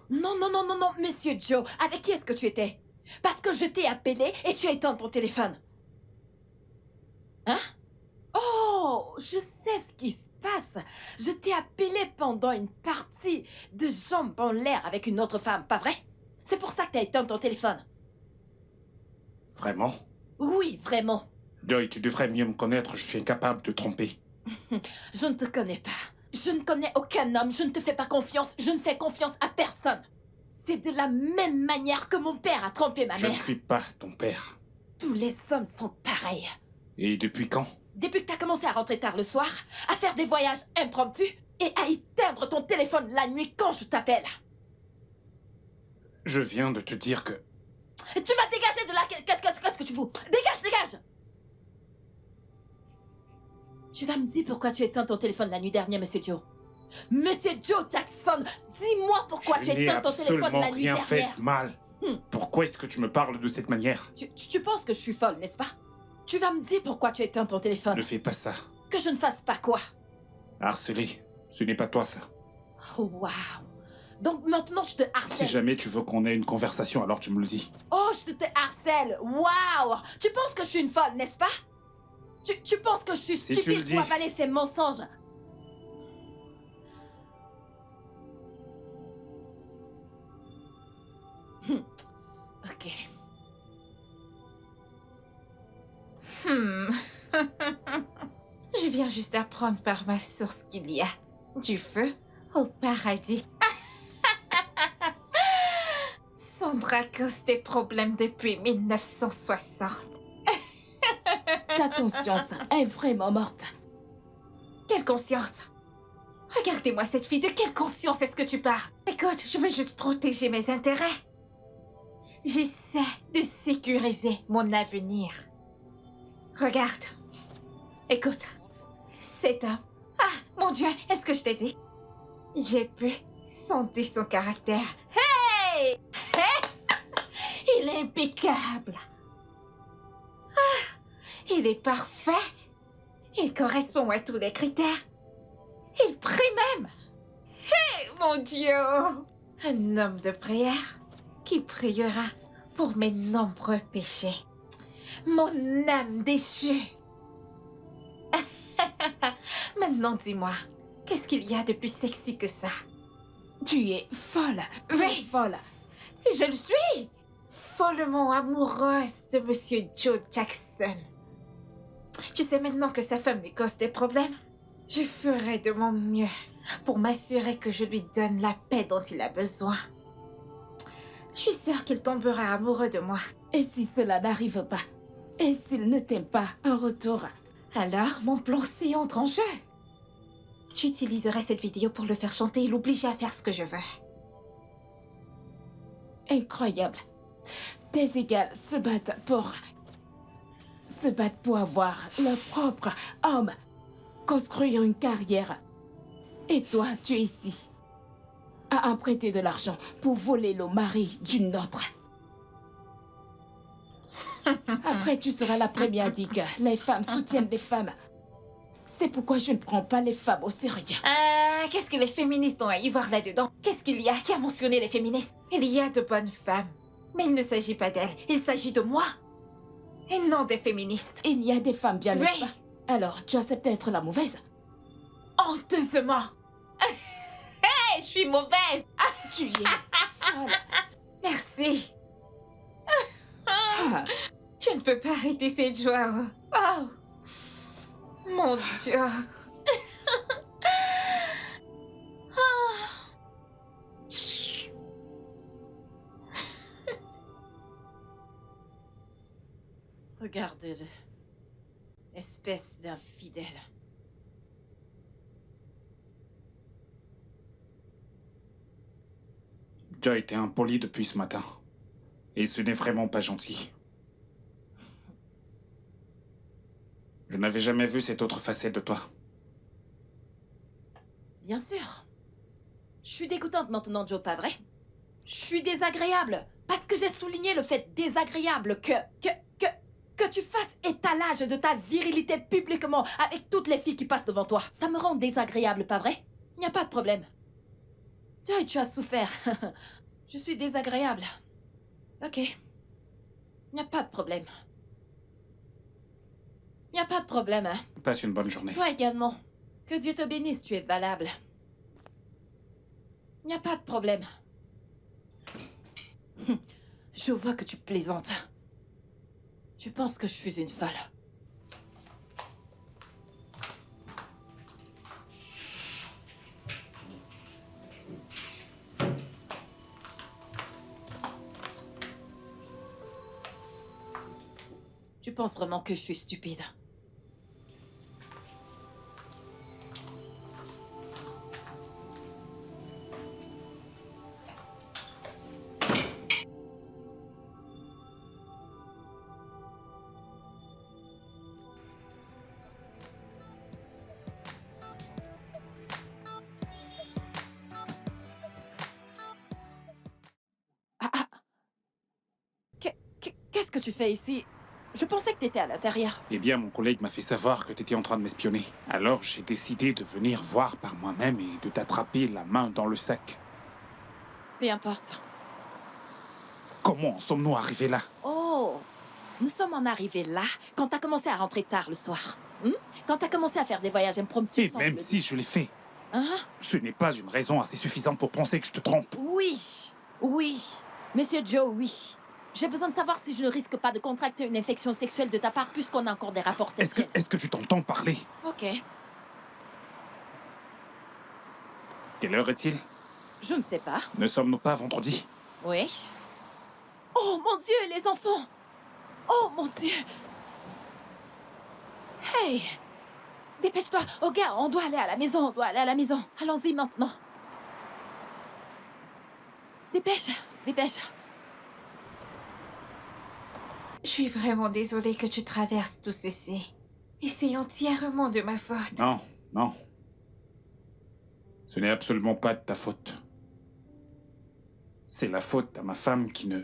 Non, non, non, non, non, Monsieur Joe, avec qui est-ce que tu étais? Parce que je t'ai appelé et tu as éteint ton téléphone. Hein? Oh, je sais ce qui se passe. Je t'ai appelé pendant une partie de jambes en l'air avec une autre femme, pas vrai? C'est pour ça que t'as éteint ton téléphone. Vraiment? Oui, vraiment. Joy, tu devrais mieux me connaître, je suis incapable de tromper. Je ne te connais pas. Je ne connais aucun homme, je ne te fais pas confiance, je ne fais confiance à personne. C'est de la même manière que mon père a trompé ma Je ne mère. suis pas ton père. Tous les hommes sont pareils. Et depuis quand? Depuis que t'as commencé à rentrer tard le soir, à faire des voyages impromptus et à éteindre ton téléphone la nuit quand je t'appelle. Je viens de te dire que... Tu vas dégager de là. Qu'est-ce que tu fous? Dégage, dégage! Tu vas me dire pourquoi tu éteins ton téléphone la nuit dernière, Monsieur Joe. Monsieur Joe Jackson, dis-moi pourquoi tu je n'ai éteins ton téléphone absolument la nuit rien fait dernière. de mal. Pourquoi est-ce que tu me parles de cette manière? Tu penses que je suis folle, n'est-ce pas? Tu vas me dire pourquoi tu éteins ton téléphone. Ne fais pas ça. Que je ne fasse pas quoi? Harceler, ce n'est pas toi ça. Oh, waouh! Donc maintenant, je te Si harcèle. jamais tu veux qu'on ait une conversation, alors tu me le dis. Oh, je te harcèle. Waouh. Tu penses que je suis une folle, n'est-ce pas? Tu penses que je suis Si tu le stupide dis. pour avaler ces mensonges? Ok. Hmm. Je viens juste d'apprendre par ma source qu'il y a du feu au paradis. Sandra cause des problèmes depuis 1960. Ta conscience est vraiment morte. Quelle conscience? Regardez-moi cette fille, de quelle conscience est-ce que tu parles? Écoute, je veux juste protéger mes intérêts. J'essaie de sécuriser mon avenir. Regarde. Écoute. Cet homme. Ah, mon Dieu, est-ce que je t'ai dit? J'ai pu sonder son caractère. Hey! Il est impeccable. Ah, il est parfait. Il correspond à tous les critères. Il prie même. Hey, mon Dieu! Un homme de prière qui priera pour mes nombreux péchés. Mon âme déchue. Maintenant, dis-moi, qu'est-ce qu'il y a de plus sexy que ça? Tu es folle. Très Oui. folle. Je le suis! Follement amoureuse de Monsieur Joe Jackson. Tu sais maintenant que sa femme lui cause des problèmes? Je ferai de mon mieux pour m'assurer que je lui donne la paix dont il a besoin. Je suis sûre qu'il tombera amoureux de moi. Et si cela n'arrive pas? Et s'il ne t'aime pas en retour? Alors, mon plan C entre en jeu. J'utiliserai cette vidéo pour le faire chanter et l'obliger à faire ce que je veux. Incroyable. Tes égales se battent pour avoir leur propre homme, construire une carrière. Et toi, tu es ici, à emprunter de l'argent pour voler le mari d'une autre. Après, tu seras la première à dire que les femmes soutiennent les femmes. C'est pourquoi je ne prends pas les femmes au sérieux. Qu'est-ce que les féministes ont à y voir là-dedans? Qu'est-ce qu'il y a? Qui a mentionné les féministes? Il y a de bonnes femmes. Mais il ne s'agit pas d'elles, il s'agit de moi. Et non des féministes. Il y a des femmes bien, n'est-ce Oui. pas? Alors, tu acceptes d'être la mauvaise? Honteusement. Hé, je suis mauvaise. Tu es folle. Merci. Ah, Je ne peux pas arrêter cette joie. Oh. Mon Dieu. Regarde-le. Espèce d'infidèle. Tu as été impoli depuis ce matin. Et ce n'est vraiment pas gentil. Je n'avais jamais vu cette autre facette de toi. Bien sûr. Je suis dégoûtante maintenant, Joe, pas vrai? Je suis désagréable. Parce que j'ai souligné le fait désagréable que tu fasses étalage de ta virilité publiquement avec toutes les filles qui passent devant toi. Ça me rend désagréable, pas vrai? Il n'y a pas de problème. Joy, tu as souffert. Je suis désagréable. Ok. Il n'y a pas de problème. Il n'y a pas de problème, hein? Passe une bonne journée. Toi également. Que Dieu te bénisse, tu es valable. Il n'y a pas de problème. Je vois que tu plaisantes. Tu penses que je suis une folle. Tu penses vraiment que je suis stupide? Qu'est-ce que tu fais ici? Je pensais que t'étais à l'intérieur. Eh bien, mon collègue m'a fait savoir que tu étais en train de m'espionner. Alors, j'ai décidé de venir voir par moi-même et de t'attraper la main dans le sac. Peu importe. Comment en sommes-nous arrivés là? Oh, nous sommes en arrivés là quand t'as commencé à rentrer tard le soir. Quand t'as commencé à faire des voyages impromptus Et sans même me le si je l'ai fait, Hein? ce n'est pas une raison assez suffisante pour penser que je te trompe. Oui, oui. Monsieur Joe, oui. J'ai besoin de savoir si je ne risque pas de contracter une infection sexuelle de ta part puisqu'on a encore des rapports sexuels. Est-ce que tu t'entends parler? Ok, Quelle heure est-il? je ne sais pas. Ne sommes-nous pas vendredi? Oui. Oh mon Dieu, les enfants! Oh mon Dieu! Hey! Dépêche-toi! Oh gars, on doit aller à la maison, on doit aller à la maison. Allons-y maintenant. Dépêche, dépêche. Je suis vraiment désolée que tu traverses tout ceci. Et c'est entièrement de ma faute. Non, non. Ce n'est absolument pas de ta faute. C'est la faute à ma femme qui ne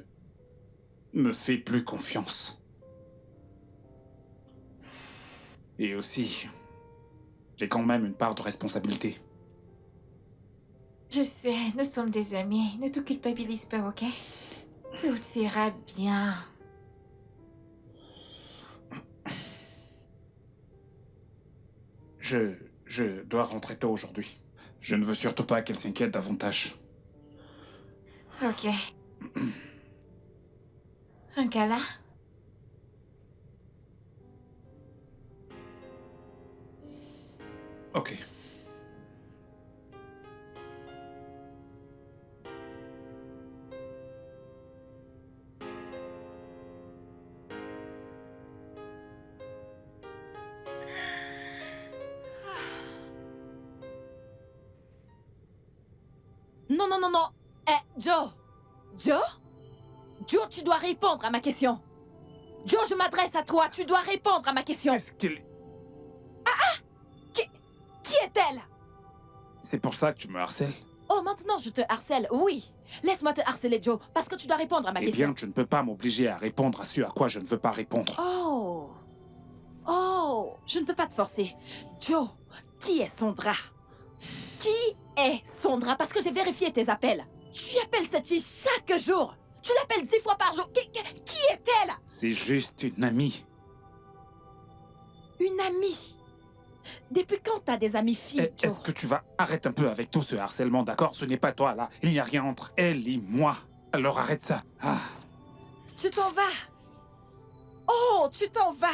me fait plus confiance. Et aussi, j'ai quand même une part de responsabilité. Je sais, nous sommes des amis. Ne te culpabilise pas, ok? Tout ira bien. Je dois rentrer tôt aujourd'hui. Je ne veux surtout pas qu'elle s'inquiète davantage. Ok. Un câlin? Ok. Non, non, non, non. Joe! Joe? Joe, tu dois répondre à ma question. Joe, je m'adresse à toi. Tu dois répondre à ma question. Qu'est-ce qu'elle... Qui est-elle? C'est pour ça que tu me harcèles? Oh, maintenant je te harcèle, oui. Laisse-moi te harceler, Joe, parce que tu dois répondre à ma Eh question. bien, tu ne peux pas m'obliger à répondre à ce à quoi je ne veux pas répondre. Oh! Oh! Je ne peux pas te forcer. Joe, qui est Sondra? Qui est Sondra? Parce que j'ai vérifié tes appels. Tu appelles cette fille chaque jour. Tu l'appelles 10 fois par jour. Qui est-elle? C'est juste une amie. Une amie. Depuis quand t'as des amies filles, Joe? Est-ce que tu vas... Arrête un peu avec tout ce harcèlement, d'accord? Ce n'est pas toi, là. Il n'y a rien entre elle et moi. Alors arrête ça. Ah. Tu t'en vas. Oh, tu t'en vas.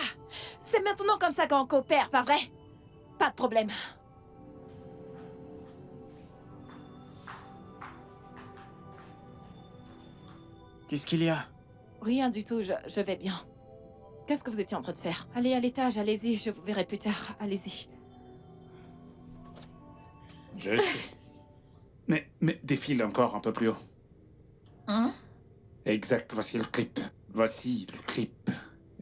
C'est maintenant comme ça qu'on coopère, pas vrai? Pas de problème. Qu'est-ce qu'il y a? Rien du tout, je vais bien. Qu'est-ce que vous étiez en train de faire? Allez à l'étage, allez-y, je vous verrai plus tard. Allez-y. Je sais. Mais défile encore un peu plus haut. Hein? Exact, voici le clip. Voici le clip.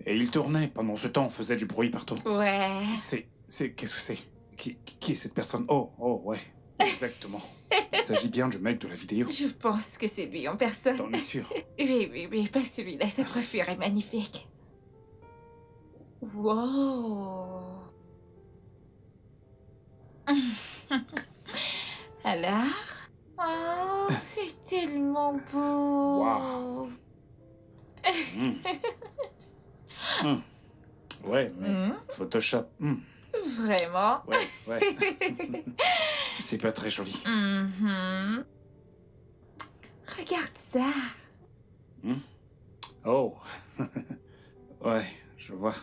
Et il tournait. Pendant ce temps, on faisait du bruit partout. Ouais. Qu'est-ce que c'est? Qui est cette personne? Oh, ouais. Exactement. Il s'agit bien du mec de la vidéo. Je pense que c'est lui en personne. T'en es sûr? Oui, pas celui-là. Sa coiffure est magnifique. Wow. Alors? Oh, c'est tellement beau. Wow. Hmm. Hmm. Ouais, mais Hmm? Photoshop. Vraiment? Ouais. C'est pas très joli. Mhm. Regarde ça. Oh. Ouais, je vois.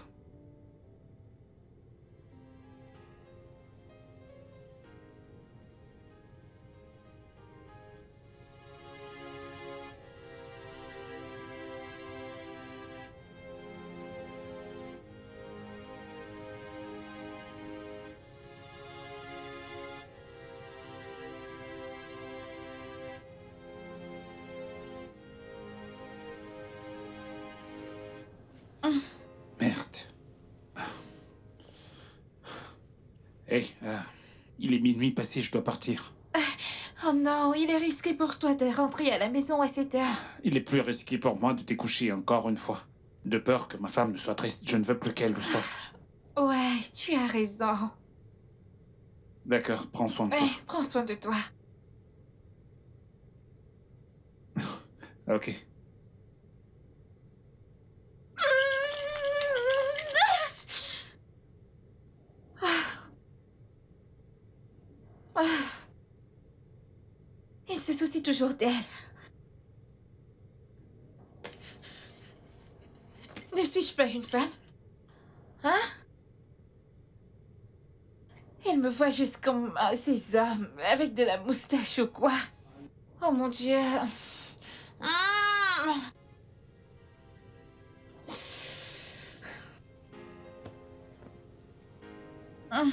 Merde. Hey, il est minuit passé, je dois partir. Oh non, il est risqué pour toi de rentrer à la maison à cette heure. Il est plus risqué pour moi de découcher encore une fois. De peur que ma femme ne soit triste, je ne veux plus qu'elle le soit. Ouais, tu as raison. D'accord, prends soin de toi. Ouais, prends soin de toi. Ok. Il se soucie toujours d'elle. Ne suis-je pas une femme? Hein? Il me voit juste comme ces hommes avec de la moustache ou quoi. Oh mon Dieu. Mmh. Mmh.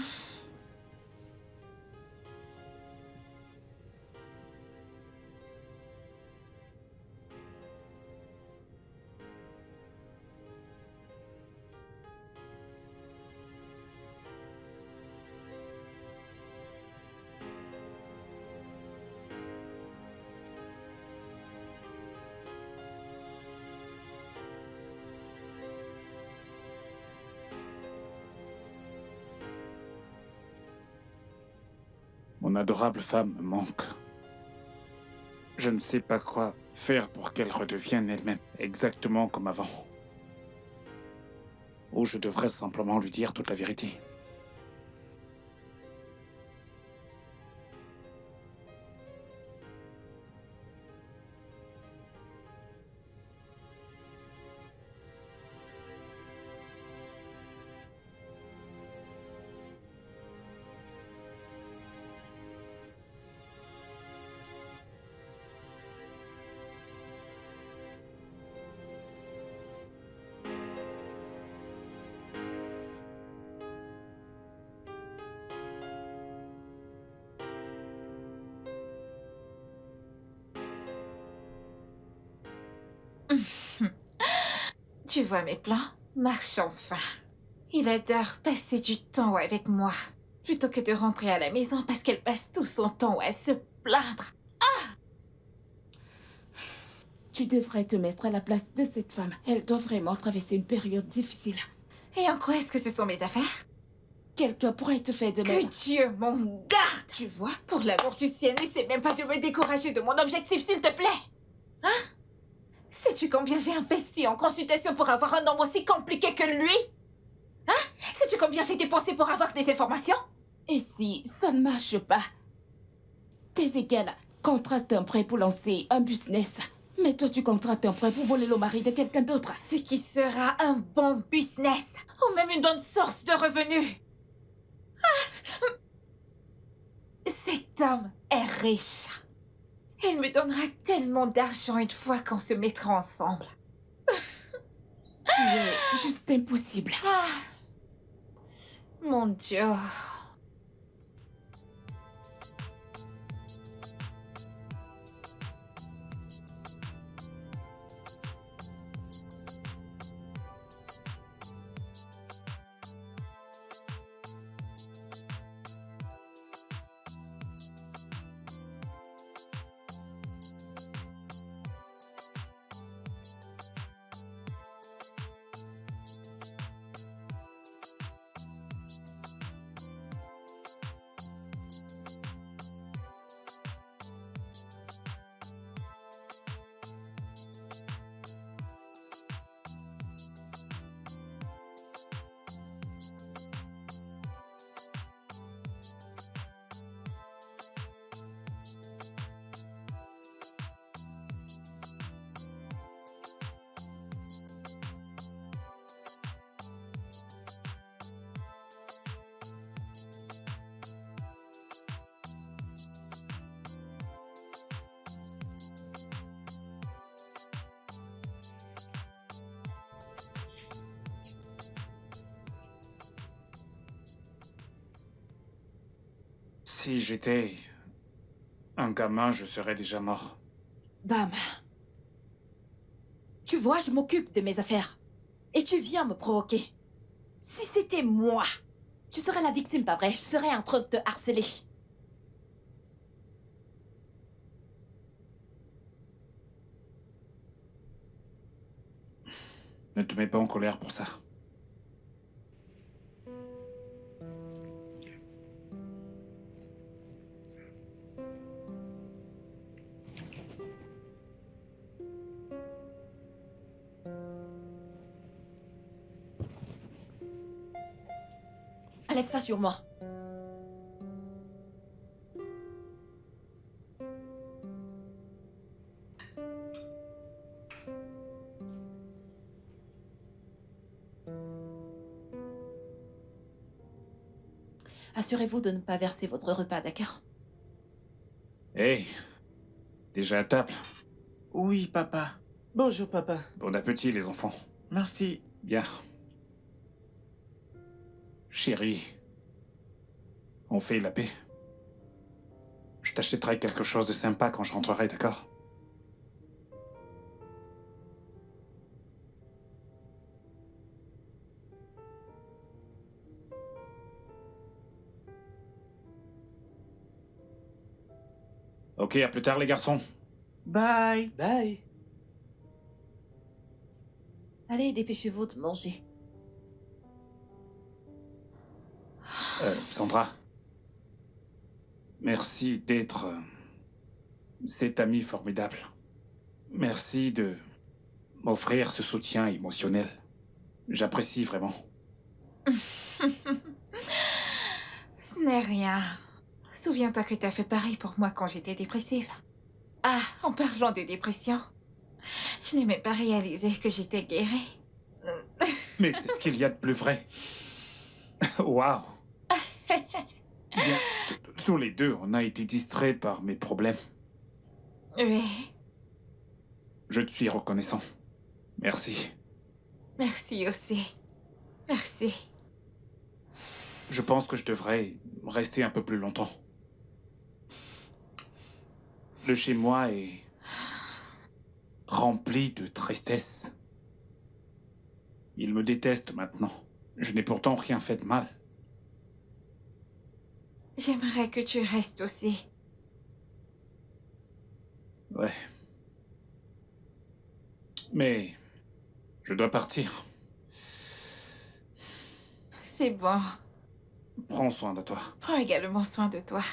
Mon adorable femme me manque. Je ne sais pas quoi faire pour qu'elle redevienne elle-même, exactement comme avant. Ou je devrais simplement lui dire toute la vérité. Tu vois mes plans? Marche enfin. Il adore passer du temps avec moi, plutôt que de rentrer à la maison parce qu'elle passe tout son temps à se plaindre. Tu devrais te mettre à la place de cette femme. Elle doit vraiment traverser une période difficile. Et en quoi est-ce que ce sont mes affaires? Quelqu'un pourrait te faire de Que même. Dieu m'en garde! Tu vois? Pour l'amour du ciel, n'essaie même pas de me décourager de mon objectif, s'il te plaît! Hein? Sais-tu combien j'ai investi en consultation pour avoir un homme aussi compliqué que lui? Hein? Sais-tu combien j'ai dépensé pour avoir des informations? Et si ça ne marche pas? Tes égales contractent un prêt pour lancer un business. Mais toi, tu contractes un prêt pour voler le mari de quelqu'un d'autre. Ce qui sera un bon business, ou même une bonne source de revenus. Cet homme est riche. Il me donnera tellement d'argent une fois qu'on se mettra ensemble. Tu es juste impossible. Ah, mon Dieu. Si j'étais un gamin, je serais déjà mort. Bam. Tu vois, je m'occupe de mes affaires. Et tu viens me provoquer. Si c'était moi, tu serais la victime, pas vrai? Je serais en train de te harceler. Ne te mets pas en colère pour ça. Enlève ça sur moi. Assurez-vous de ne pas verser votre repas, d'accord? Hey, déjà à table. Oui, papa. Bonjour, papa. Bon appétit, les enfants. Merci. Bien. Chérie, on fait la paix. Je t'achèterai quelque chose de sympa quand je rentrerai, d'accord? Ok, à plus tard, les garçons. Bye. Bye. Allez, dépêchez-vous de manger. Sandra. Merci d'être cet ami formidable. Merci de m'offrir ce soutien émotionnel. J'apprécie vraiment. Ce n'est rien. Souviens-toi que t'as fait pareil pour moi quand j'étais dépressive. Ah, en parlant de dépression, je n'ai même pas réalisé que j'étais guérie. Mais c'est ce qu'il y a de plus vrai. Waouh. Bien, tous les deux, on a été distraits par mes problèmes. Oui, Je te suis reconnaissant. Merci. merci aussi. Merci. Je pense que je devrais rester un peu plus longtemps. Le chez-moi est rempli de tristesse. Il me déteste maintenant. Je n'ai pourtant rien fait de mal. J'aimerais que tu restes aussi. Ouais. Mais je dois partir. C'est bon. Prends soin de toi. Prends également soin de toi.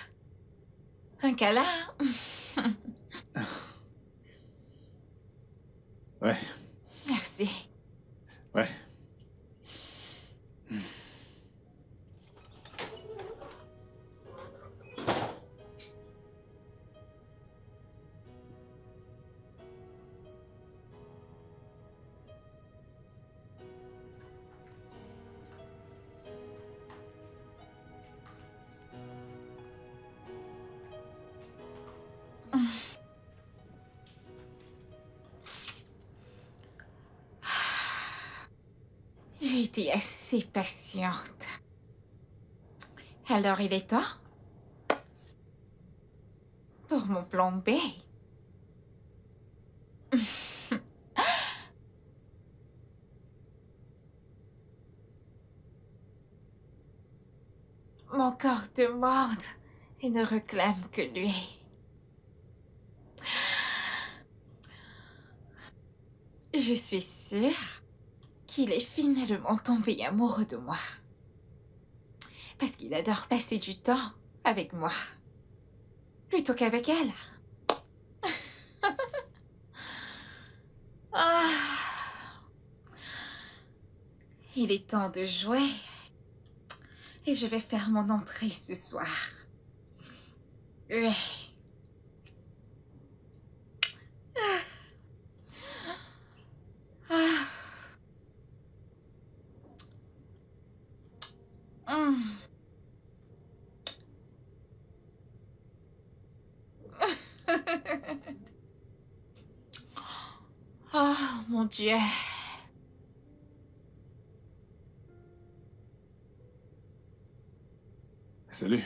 Un câlin? Ouais, Merci. ouais. J'ai été assez patiente. Alors il est temps pour mon plan B. Mon corps demande et ne réclame que lui. Je suis sûre qu'il est finalement tombé amoureux de moi. Parce qu'il adore passer du temps avec moi. Plutôt qu'avec elle. Ah. Il est temps de jouer. Et je vais faire mon entrée ce soir. Oui. Ah. Hum. Oh mon Dieu. Salut.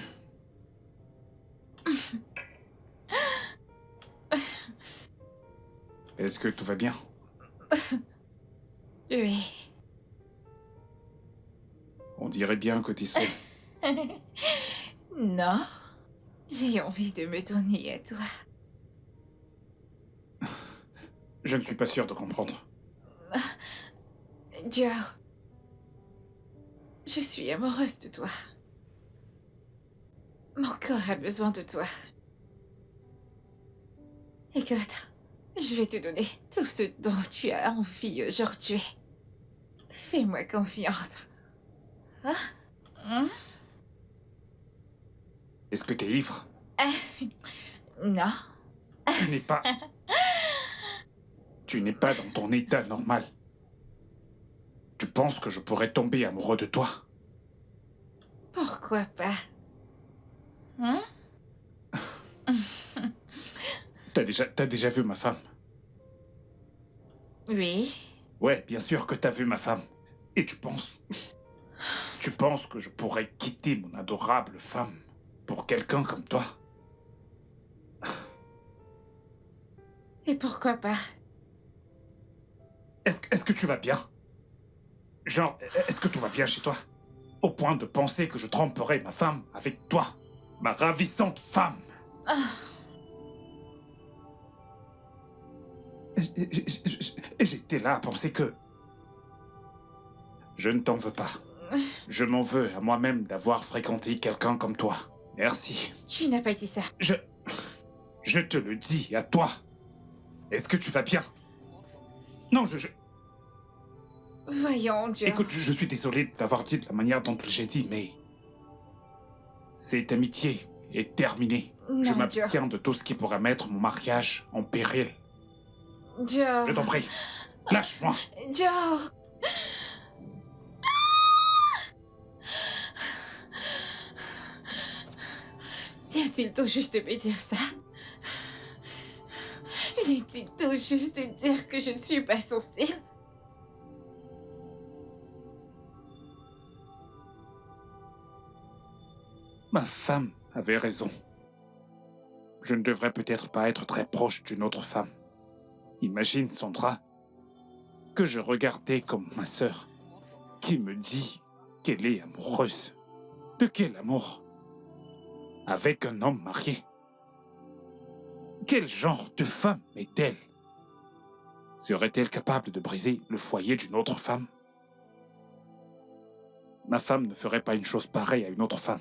Est-ce que tout va bien? Oui. On dirait bien que t'es seul. Non. J'ai envie de me donner à toi. Je ne suis pas sûr de comprendre. Joe. Je suis amoureuse de toi. Mon corps a besoin de toi. Écoute, je vais te donner tout ce dont tu as envie aujourd'hui. Fais-moi confiance. Hein? Hein? Est-ce que t'es ivre? Non. Tu n'es pas... Tu n'es pas dans ton état normal. Tu penses que je pourrais tomber amoureux de toi? Pourquoi pas? Hein? T'as déjà vu ma femme? Oui. Ouais, bien sûr que t'as vu ma femme. Et tu penses... Tu penses que je pourrais quitter mon adorable femme pour quelqu'un comme toi? Et pourquoi pas? Est-ce que tu vas bien? Genre, est-ce que tout va bien chez toi? Au point de penser que je tromperais ma femme avec toi, ma ravissante femme. Et j'étais là à penser que... Je ne t'en veux pas. Je m'en veux à moi-même d'avoir fréquenté quelqu'un comme toi. Merci. Tu n'as pas dit ça. Je te le dis à toi. Est-ce que tu vas bien? Non, Voyons, Joe. Écoute, je suis désolé de l'avoir dit de la manière dont j'ai dit, mais... Cette amitié est terminée. Non, Je Joe. m'abstiens de tout ce qui pourrait mettre mon mariage en péril. Joe. Je t'en prie, lâche-moi. Joe. Vient-il tout juste de me dire ça? Vient-il tout juste de dire que je ne suis pas son style? Ma femme avait raison. Je ne devrais peut-être pas être très proche d'une autre femme. Imagine, Sandra, que je regardais comme ma sœur, qui me dit qu'elle est amoureuse. De quel amour? Avec un homme marié. Quel genre de femme est-elle? Serait-elle capable de briser le foyer d'une autre femme? Ma femme ne ferait pas une chose pareille à une autre femme.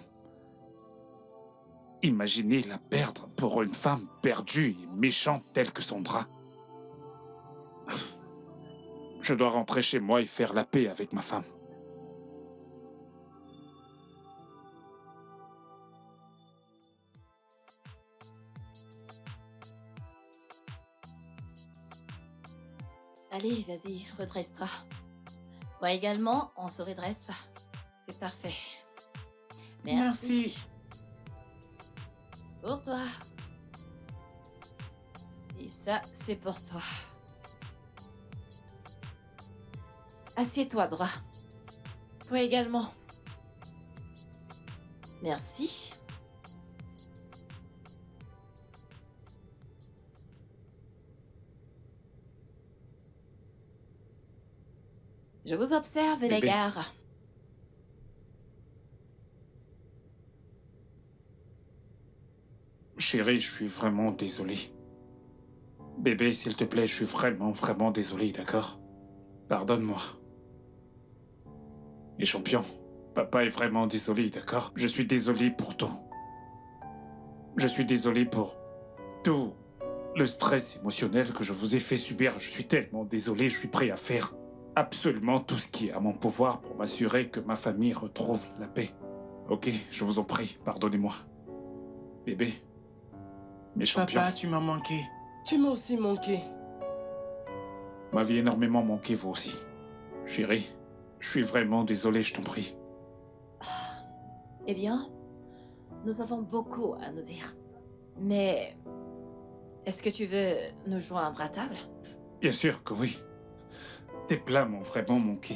Imaginez la perdre pour une femme perdue et méchante telle que Sandra. Je dois rentrer chez moi et faire la paix avec ma femme. Allez, vas-y, redresse-toi. Toi également, on se redresse. C'est parfait. Merci. Pour toi. Et ça, c'est pour toi. Assieds-toi droit. Toi également. Merci. Je vous observe, les Bébé. gars. Chérie, je suis vraiment désolé. Bébé, s'il te plaît, je suis vraiment désolé, d'accord? Pardonne-moi. Et champion, papa est vraiment désolé, d'accord? Je suis désolé pour tout. Je suis désolé pour tout le stress émotionnel que je vous ai fait subir. Je suis tellement désolé, je suis prêt à faire absolument tout ce qui est à mon pouvoir pour m'assurer que ma famille retrouve la paix. Ok, je vous en prie, pardonnez-moi. Bébé, mes champions, Papa, tu m'as manqué. Tu m'as aussi manqué. m'avez énormément manqué vous aussi. Chérie, je suis vraiment désolé, je t'en prie. Eh bien, nous avons beaucoup à nous dire. Mais, est-ce que tu veux nous joindre à table? Bien sûr que oui. Tes plats m'ont vraiment manqué.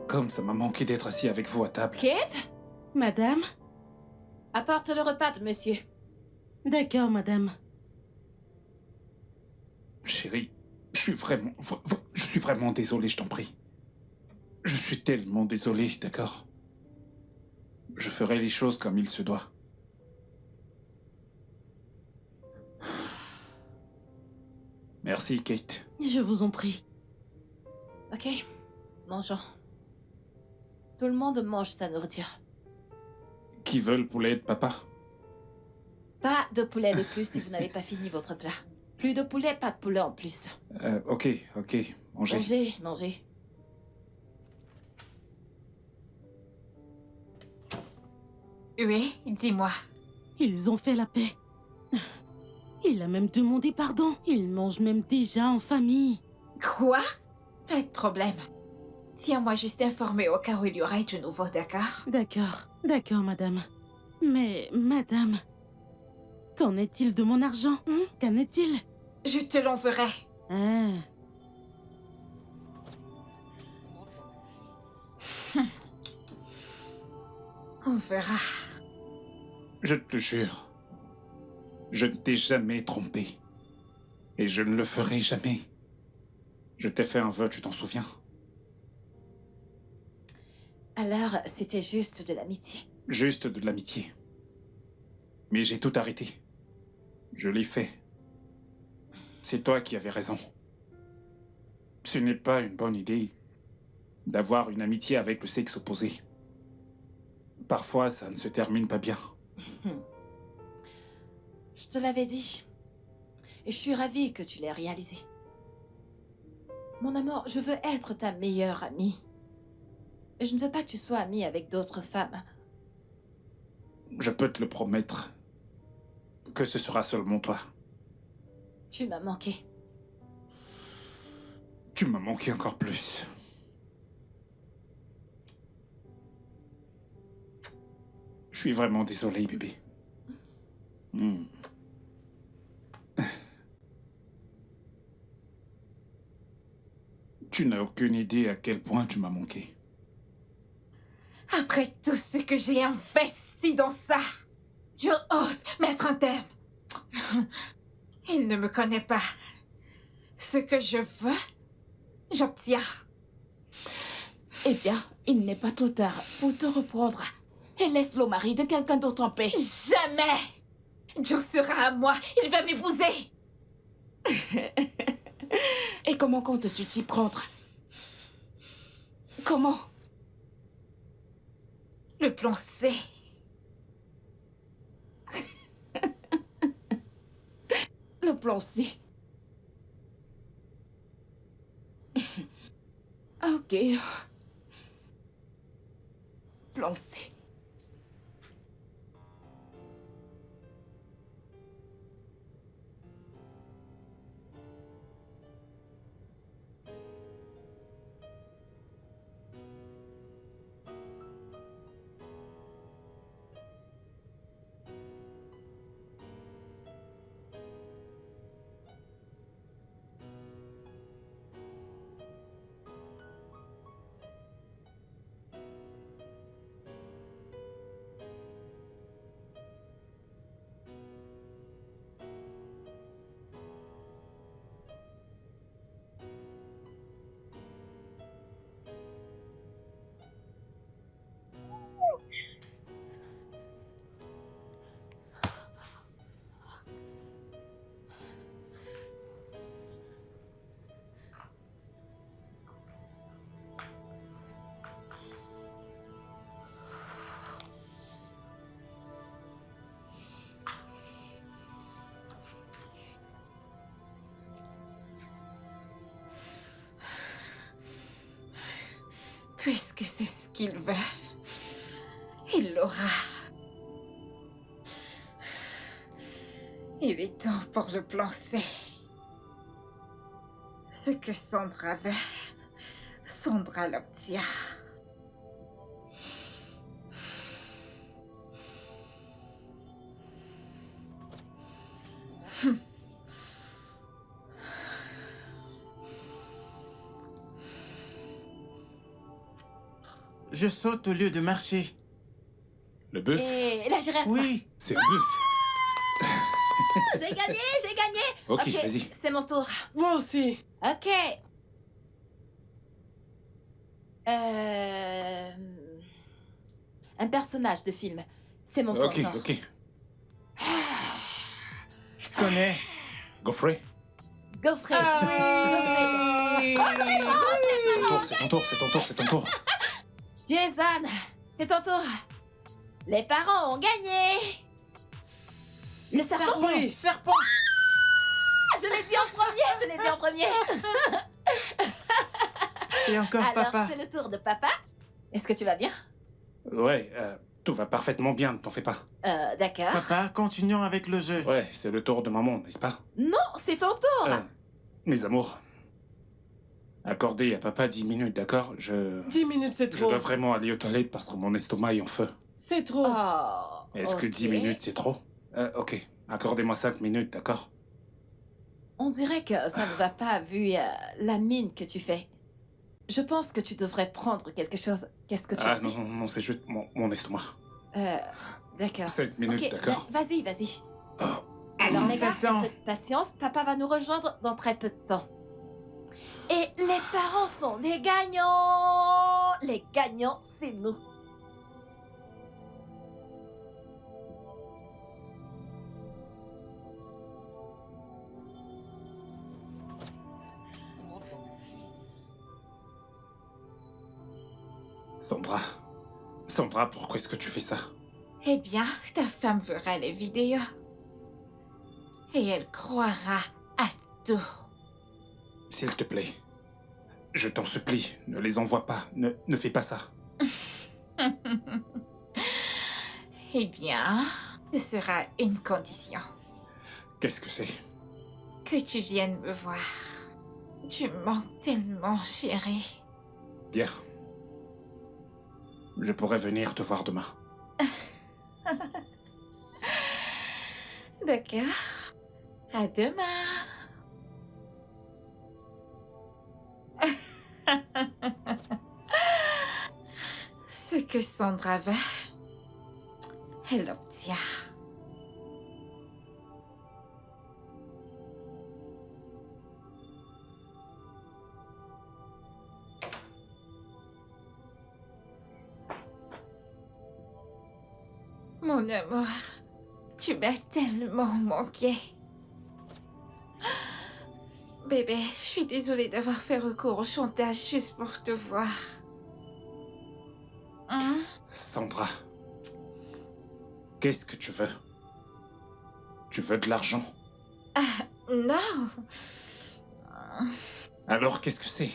Comme ça m'a manqué d'être assis avec vous à table. Kate, Madame? apporte le repas de monsieur. D'accord, madame. Chérie, je suis vraiment désolé, je t'en prie. Je suis tellement désolé, d'accord? Je ferai les choses comme il se doit. Merci, Kate. Je vous en prie. Ok, mangeons. Tout le monde mange sa nourriture. Qui veut le poulet de papa? Pas de poulet de plus si vous n'avez pas fini votre plat. Plus de poulet, pas de poulet en plus. Ok, mangez. Mangez, mangez. Oui, dis-moi. Ils ont fait la paix. Il a même demandé pardon. Ils mangent même déjà en famille. Quoi? Pas de problème. Tiens-moi juste informé au cas où il y aurait du nouveau, d'accord? D'accord, madame. Mais, madame, qu'en est-il de mon argent? Qu'en est-il? Je te l'enverrai. Ah, On verra. Je te jure, je ne t'ai jamais trompé. Et je ne le ferai jamais. Je t'ai fait un vœu, tu t'en souviens? Alors, c'était juste de l'amitié. Juste de l'amitié. Mais j'ai tout arrêté. Je l'ai fait. C'est toi qui avais raison. Ce n'est pas une bonne idée d'avoir une amitié avec le sexe opposé. Parfois, ça ne se termine pas bien. Je te l'avais dit. Et je suis ravie que tu l'aies réalisé. Mon amour, je veux être ta meilleure amie. Et je ne veux pas que tu sois amie avec d'autres femmes. Je peux te le promettre que ce sera seulement toi. Tu m'as manqué. Tu m'as manqué encore plus. Je suis vraiment désolé, bébé. Tu n'as aucune idée à quel point tu m'as manqué. Après tout ce que j'ai investi dans ça, tu oses mettre un terme. Il ne me connaît pas. Ce que je veux, j'obtiens. Eh bien, il n'est pas trop tard pour te reprendre. Et laisse le mari de quelqu'un d'autre en paix. Jamais! Joe sera à moi. Il va m'épouser. Et comment comptes-tu t'y prendre? Comment? Le plan C. Le plan C. Ok. Plan C. Puisque c'est ce qu'il veut, il l'aura. Il est temps pour le plan C. Ce que Sandra veut, Sandra l'obtient. Je saute au lieu de marcher. Le bœuf? Et la girafe. Oui. C'est un bœuf. J'ai gagné, j'ai gagné. Ok, vas-y. C'est mon tour. moi aussi. Ok. Un personnage de film. C'est mon Ok, tour. ok. Je connais. Godfrey? Godfrey. C'est ton tour, c'est ton tour, c'est ton tour. Jason, c'est ton tour. Les parents ont gagné. Le serpent. Oui, serpent. Je l'ai dit en premier. Et encore Alors, papa. c'est le tour de papa. Est-ce que tu vas bien? Ouais, Tout va parfaitement bien, ne t'en fais pas. D'accord. Papa, continuons avec le jeu. Ouais, c'est le tour de maman, n'est-ce pas? Non, c'est ton tour. Mes amours, accordez à papa 10 minutes, d'accord? 10 minutes, c'est Je trop. dois vraiment aller aux toilettes parce que mon estomac est en feu. C'est trop. Oh. Est-ce que 10 ok. minutes, c'est trop? Ok. Accordez-moi 5 minutes, d'accord? On dirait que ça ne va pas vu la mine que tu fais. Je pense que tu devrais prendre quelque chose. Qu'est-ce que tu Ah dis? non, non, non, c'est juste mon estomac. D'accord. 5 minutes, Ok, d'accord? vas-y, vas-y. Oh. Alors les gars, Attends. un peu de patience, papa va nous rejoindre dans très peu de temps. Et les parents sont des gagnants. Les gagnants, c'est nous. Sandra. Sandra, pourquoi est-ce que tu fais ça? Eh bien, ta femme verra les vidéos. Et elle croira à tout. S'il te plaît. Je t'en supplie, ne les envoie pas. Ne fais pas ça. Eh bien, ce sera une condition. Qu'est-ce que c'est? Que tu viennes me voir. Tu me manques tellement, chérie. Bien. Je pourrais venir te voir demain. D'accord. À demain. Ce que Sandra veut, elle l'obtient. Mon amour, tu m'as tellement manqué. Bébé, je suis désolée d'avoir fait recours au chantage juste pour te voir. Hein? Sandra. Qu'est-ce que tu veux? Tu veux de l'argent? Non. Alors qu'est-ce que c'est?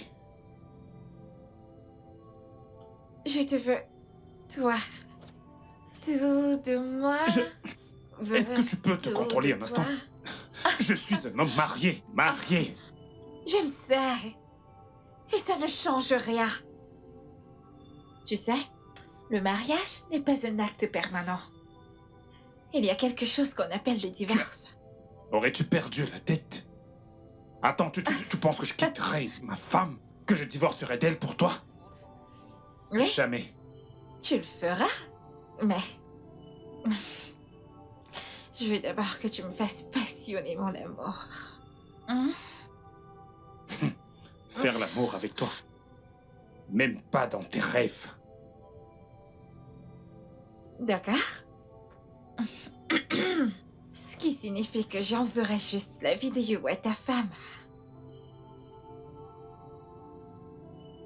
Je te veux, toi. Tout de moi. Est-ce que tu peux te Tout contrôler de un instant? toi. Je suis un homme marié. Marié. Je le sais. Et ça ne change rien. Tu sais, le mariage n'est pas un acte permanent. Il y a quelque chose qu'on appelle le divorce. Aurais-tu perdu la tête? Attends, tu penses que je quitterais ma femme? Que je divorcerais d'elle pour toi? Oui, Jamais. tu le feras, mais... Je veux d'abord que tu me fasses passionner mon amour. Hein? Faire l'amour avec toi. Même pas dans tes rêves. D'accord. Ce qui signifie que j'enverrai juste la vidéo à ta femme.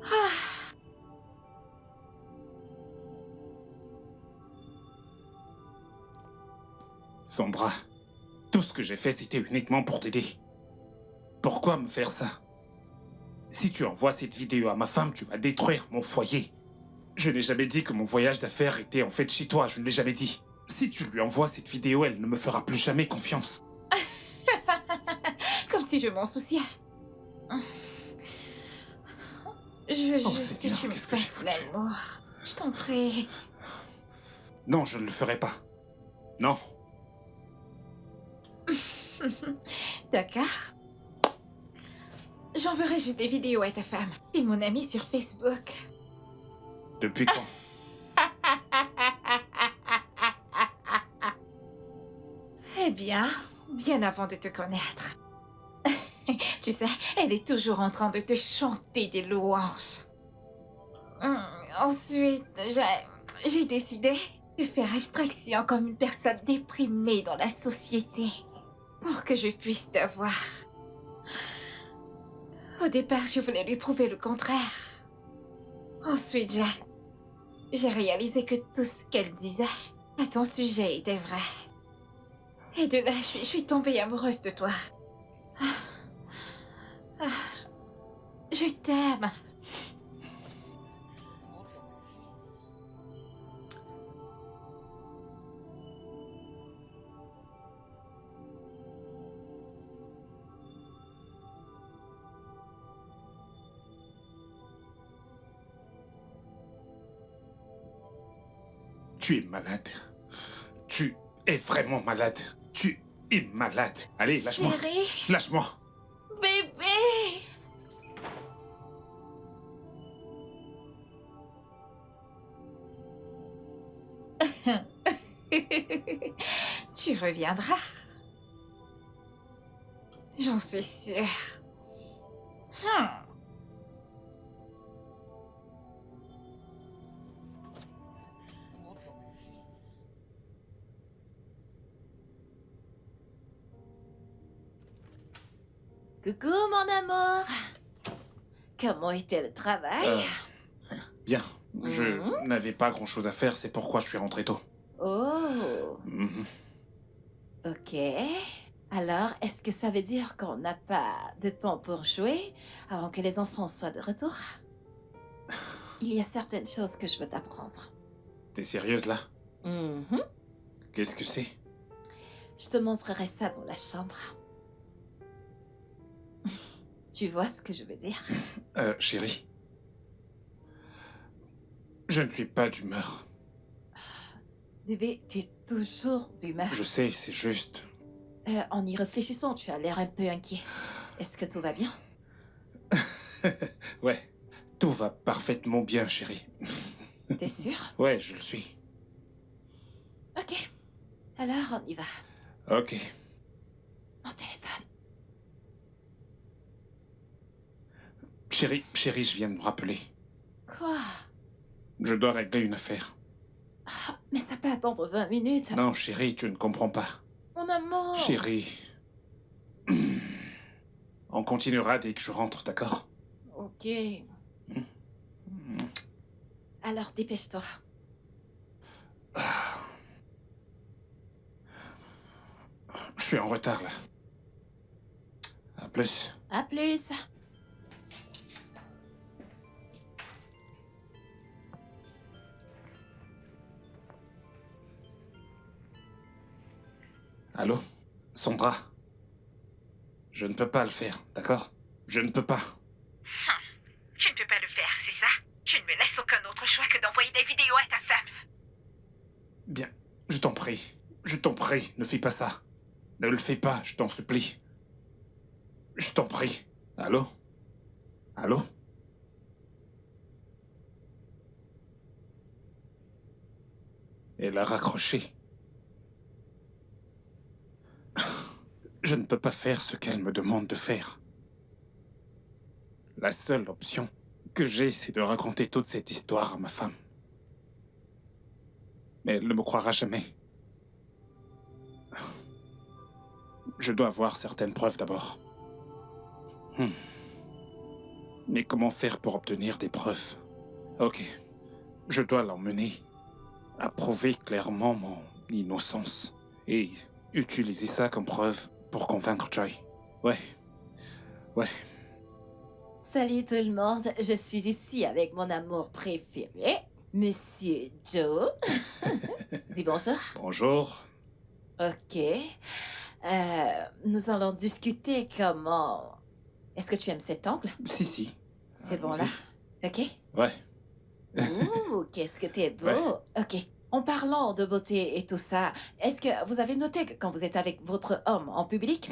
Ah. Sandra, tout ce que j'ai fait, c'était uniquement pour t'aider. Pourquoi me faire ça? Si tu envoies cette vidéo à ma femme, tu vas détruire mon foyer. Je n'ai jamais dit que mon voyage d'affaires était en fait chez toi, je ne l'ai jamais dit. Si tu lui envoies cette vidéo, elle ne me fera plus jamais confiance. Comme si je m'en souciais. Je veux Oh, juste que Seigneur, tu me qu'est-ce que j'ai fasses foutu? l'amour. Je t'en prie. Non, je ne le ferai pas. Non. D'accord. J'enverrai juste des vidéos à ta femme. T'es mon amie sur Facebook. Depuis quand? Eh bien, bien avant de te connaître. Tu sais, elle est toujours en train de te chanter des louanges. Ensuite, j'ai décidé de faire abstraction comme une personne déprimée dans la société pour que je puisse t'avoir. Au départ, je voulais lui prouver le contraire. Ensuite, j'ai réalisé que tout ce qu'elle disait à ton sujet était vrai. Et de là, je suis tombée amoureuse de toi. Je t'aime. Tu es malade. Tu es vraiment malade. Tu es malade. Allez, lâche-moi. Chérie, Lâche-moi. bébé. Tu reviendras. J'en suis sûre. Hmm. Coucou, mon amour. Comment était le travail? Bien. Je n'avais pas grand-chose à faire, c'est pourquoi je suis rentré tôt. Oh, Mhm. ok. Alors, est-ce que ça veut dire qu'on n'a pas de temps pour jouer avant que les enfants soient de retour? Il y a certaines choses que je veux t'apprendre. T'es sérieuse là? Mhm. Qu'est-ce que c'est? Je te montrerai ça dans la chambre. Tu vois ce que je veux dire? Chérie. Je ne suis pas d'humeur. Bébé, t'es toujours d'humeur. Je sais, c'est juste... En y réfléchissant, tu as l'air un peu inquiet. Est-ce que tout va bien? Ouais, tout va parfaitement bien, chérie. T'es sûr? Ouais, je le suis. Ok. Alors, on y va. Ok. Mon téléphone. Chérie, je viens de me rappeler. Quoi? Je dois régler une affaire. Ah, mais ça peut attendre 20 minutes. Non, chérie, tu ne comprends pas. Mon amour. Chérie... On continuera dès que je rentre, d'accord? Ok. Alors, dépêche-toi. Je suis en retard, là. À plus. À plus. Allô? Sandra? Je ne peux pas le faire, d'accord? Je ne peux pas. Tu ne peux pas le faire, c'est ça? Tu ne me laisses aucun autre choix que d'envoyer des vidéos à ta femme. Bien, je t'en prie. Je t'en prie, ne fais pas ça. Ne le fais pas, je t'en supplie. Je t'en prie. Allô? Allô? Elle a raccroché. Je ne peux pas faire ce qu'elle me demande de faire. La seule option que j'ai, c'est de raconter toute cette histoire à ma femme. Mais elle ne me croira jamais. Je dois avoir certaines preuves d'abord. Mais comment faire pour obtenir des preuves? Ok. Je dois l'emmener à prouver clairement mon innocence. Et utiliser ça comme preuve pour convaincre Joy. Ouais. Ouais. Salut tout le monde, je suis ici avec mon amour préféré, Monsieur Joe. Dis bonjour. Bonjour. Ok. Nous allons discuter comment... Est-ce que tu aimes cet angle? Si. C'est bon là? Ok. Ouais. Ouh, qu'est-ce que t'es beau. Ouais. Ok. En parlant de beauté et tout ça, est-ce que vous avez noté que quand vous êtes avec votre homme en public,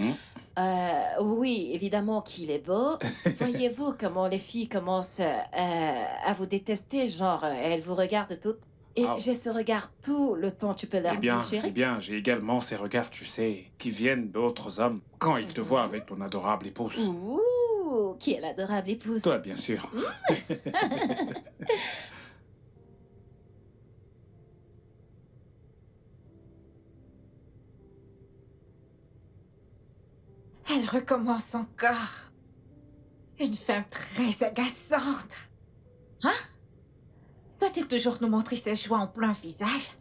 oui, évidemment qu'il est beau. Voyez-vous comment les filles commencent à vous détester, genre elles vous regardent toutes. Et Ah. j'ai ce regard tout le temps, tu peux leur dire, chérie? j'ai également ces regards, tu sais, qui viennent d'autres hommes quand ils te voient avec ton adorable épouse. Ouh, qui est l'adorable épouse? Toi, bien sûr. Elle recommence encore. Une femme très agaçante. Hein? Doit-elle toujours nous montrer ses joies en plein visage?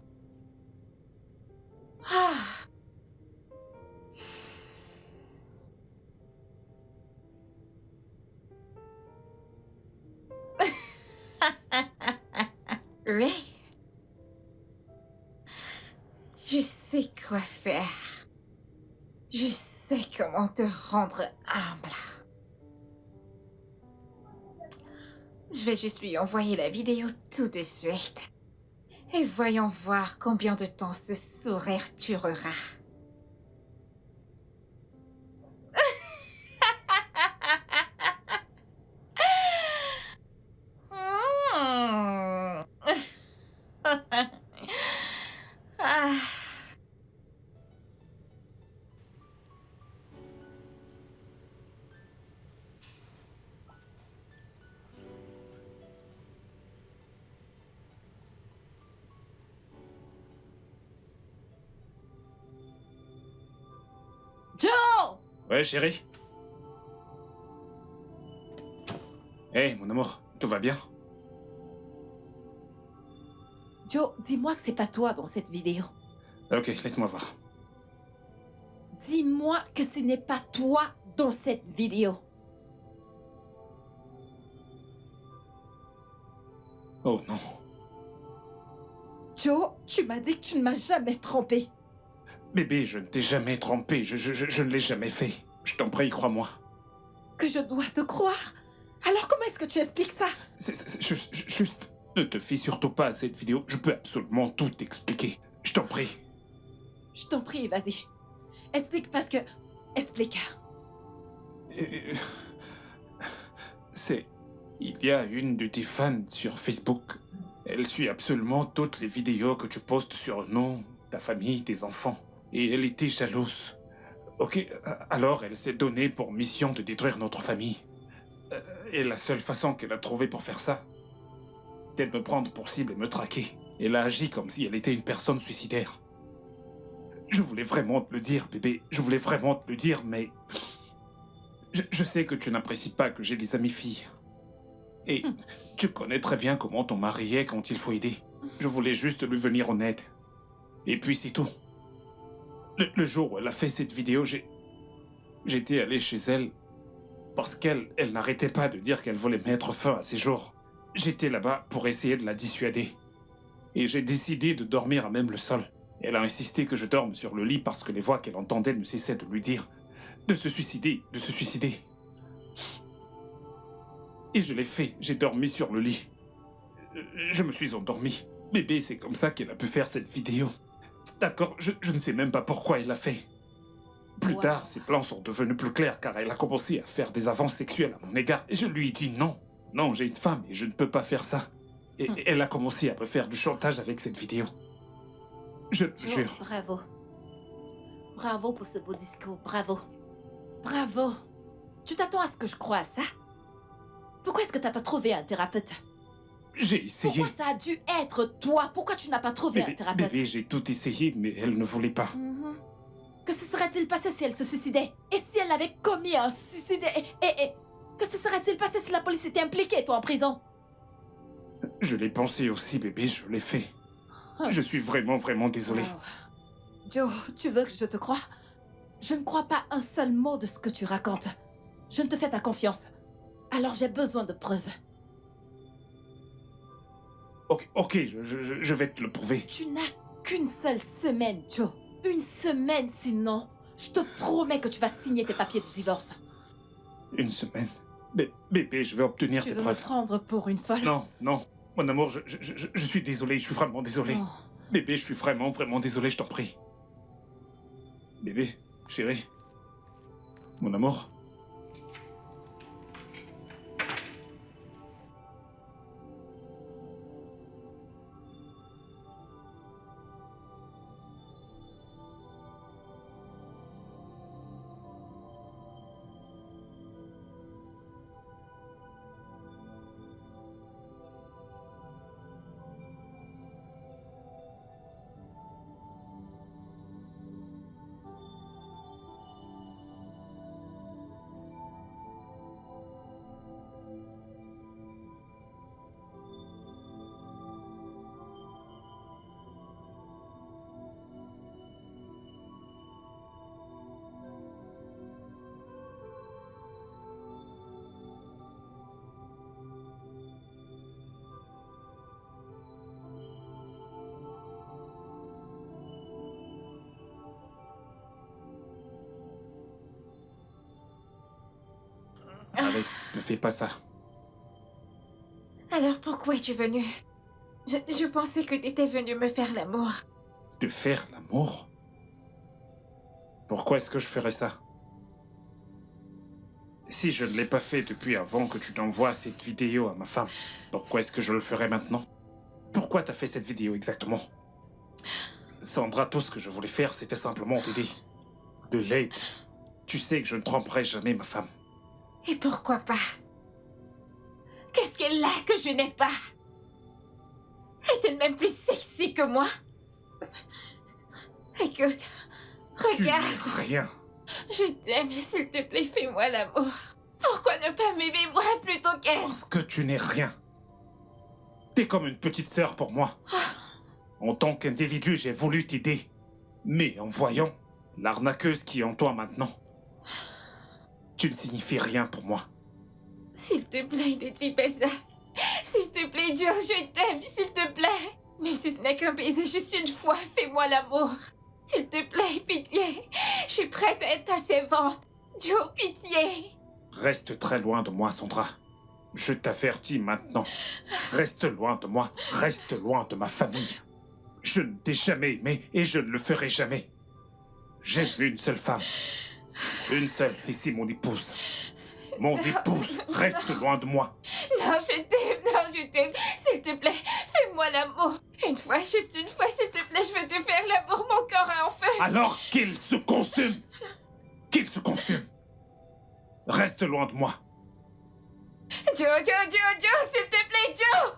Ah! Oui. Je sais quoi faire. Je sais comment te rendre humble. Je vais juste lui envoyer la vidéo tout de suite. Et voyons voir combien de temps ce sourire durera. Hmm. Ah. Joe! Ouais, chérie. Hé, mon amour, tout va bien? Joe, dis-moi que c'est pas toi dans cette vidéo. Ok, laisse-moi voir. Dis-moi que ce n'est pas toi dans cette vidéo. Oh non. Joe, tu m'as dit que tu ne m'as jamais trompé. Bébé, je ne t'ai jamais trompé, je ne l'ai jamais fait. Je t'en prie, crois-moi. Que je dois te croire? Alors comment est-ce que tu expliques ça? Juste, ne te fie surtout pas à cette vidéo, je peux absolument tout expliquer. Je t'en prie. Je t'en prie, vas-y. Explique parce que... Explique. Euh, Il y a une de tes fans sur Facebook. Elle suit absolument toutes les vidéos que tu postes sur nous, ta famille, tes enfants. Et elle était jalouse. Ok, alors elle s'est donnée pour mission de détruire notre famille. Et la seule façon qu'elle a trouvée pour faire ça, c'est de me prendre pour cible et me traquer. Elle a agi comme si elle était une personne suicidaire. Je voulais vraiment te le dire, bébé. Je voulais vraiment te le dire, mais... Je sais que tu n'apprécies pas que j'ai des amis filles. Et tu connais très bien comment ton mari est quand il faut aider. Je voulais juste lui venir en aide. Et puis c'est tout. Le jour où elle a fait cette vidéo, j'étais allé chez elle parce qu'elle n'arrêtait pas de dire qu'elle voulait mettre fin à ses jours. J'étais là-bas pour essayer de la dissuader. Et j'ai décidé de dormir à même le sol. Elle a insisté que je dorme sur le lit parce que les voix qu'elle entendait ne cessaient de lui dire de se suicider, de se suicider. Et je l'ai fait, j'ai dormi sur le lit. Je me suis endormi. Bébé, c'est comme ça qu'elle a pu faire cette vidéo. D'accord, je ne sais même pas pourquoi elle l'a fait. Plus Wow. tard, ses plans sont devenus plus clairs car elle a commencé à faire des avances sexuelles à mon égard. Et je lui ai dit non. Non, j'ai une femme et je ne peux pas faire ça. Et elle a commencé à me faire du chantage avec cette vidéo. Je te Joe, jure. bravo. Bravo pour ce beau discours, bravo. Bravo. Tu t'attends à ce que je croie à ça? Pourquoi est-ce que t'as pas trouvé un thérapeute? J'ai essayé. Pourquoi ça a dû être toi? Pourquoi tu n'as pas trouvé un thérapeute? Bébé, j'ai tout essayé, mais elle ne voulait pas. Mhm. Que se serait-il passé si elle se suicidait? Et si elle avait commis un suicide? Et que se serait-il passé si la police était impliquée, toi, en prison? Je l'ai pensé aussi, bébé, je l'ai fait. Je suis vraiment désolé. Oh. Joe, tu veux que je te croie? Je ne crois pas un seul mot de ce que tu racontes. Je ne te fais pas confiance. Alors j'ai besoin de preuves. Ok, je vais te le prouver. Tu n'as qu'une seule semaine, Joe. Une semaine, sinon, je te promets que tu vas signer tes papiers de divorce. Une semaine. Bébé, je vais obtenir Tu tes veux me preuves. prendre pour une folle? Non, non. Mon amour, je suis désolé, je suis vraiment désolé. Oh. Bébé, je suis vraiment désolé, je t'en prie. Bébé, chérie. Mon amour. Arrête, ne fais pas ça. Alors pourquoi es-tu venu? Je pensais que t'étais venu me faire l'amour. De faire l'amour? Pourquoi est-ce que je ferais ça? Si je ne l'ai pas fait depuis avant que tu t'envoies cette vidéo à ma femme, pourquoi est-ce que je le ferais maintenant? Pourquoi t'as fait cette vidéo exactement? Sandra, tout ce que je voulais faire, c'était simplement t'aider. De l'aide. Tu sais que je ne tromperai jamais ma femme. Et pourquoi pas? Qu'est-ce qu'elle a que je n'ai pas? Est-elle même plus sexy que moi? Écoute, Tu regarde. n'es rien. Je t'aime, s'il te plaît, fais-moi l'amour. Pourquoi ne pas m'aimer moi plutôt qu'elle? Parce que tu n'es rien. T'es comme une petite sœur pour moi. En tant qu'individu, j'ai voulu t'aider. Mais en voyant l'arnaqueuse qui est en toi maintenant, tu ne signifies rien pour moi. S'il te plaît, ne dis pas ça. S'il te plaît, Joe, je t'aime, s'il te plaît. Même si ce n'est qu'un baiser juste une fois, fais-moi l'amour. S'il te plaît, pitié. Je suis prête à être ta servante. Joe, pitié. Reste très loin de moi, Sandra. Je t'avertis maintenant. Reste loin de moi. Reste loin de ma famille. Je ne t'ai jamais aimé et je ne le ferai jamais. J'aime une seule femme. Une seule, et c'est mon épouse. Mon épouse, reste loin de moi. Non, je t'aime, s'il te plaît, fais-moi l'amour. Une fois, juste une fois, s'il te plaît, je veux te faire l'amour, mon corps est en feu. Alors qu'il se consume. Qu'il se consume. Reste loin de moi. Joe, s'il te plaît, Joe.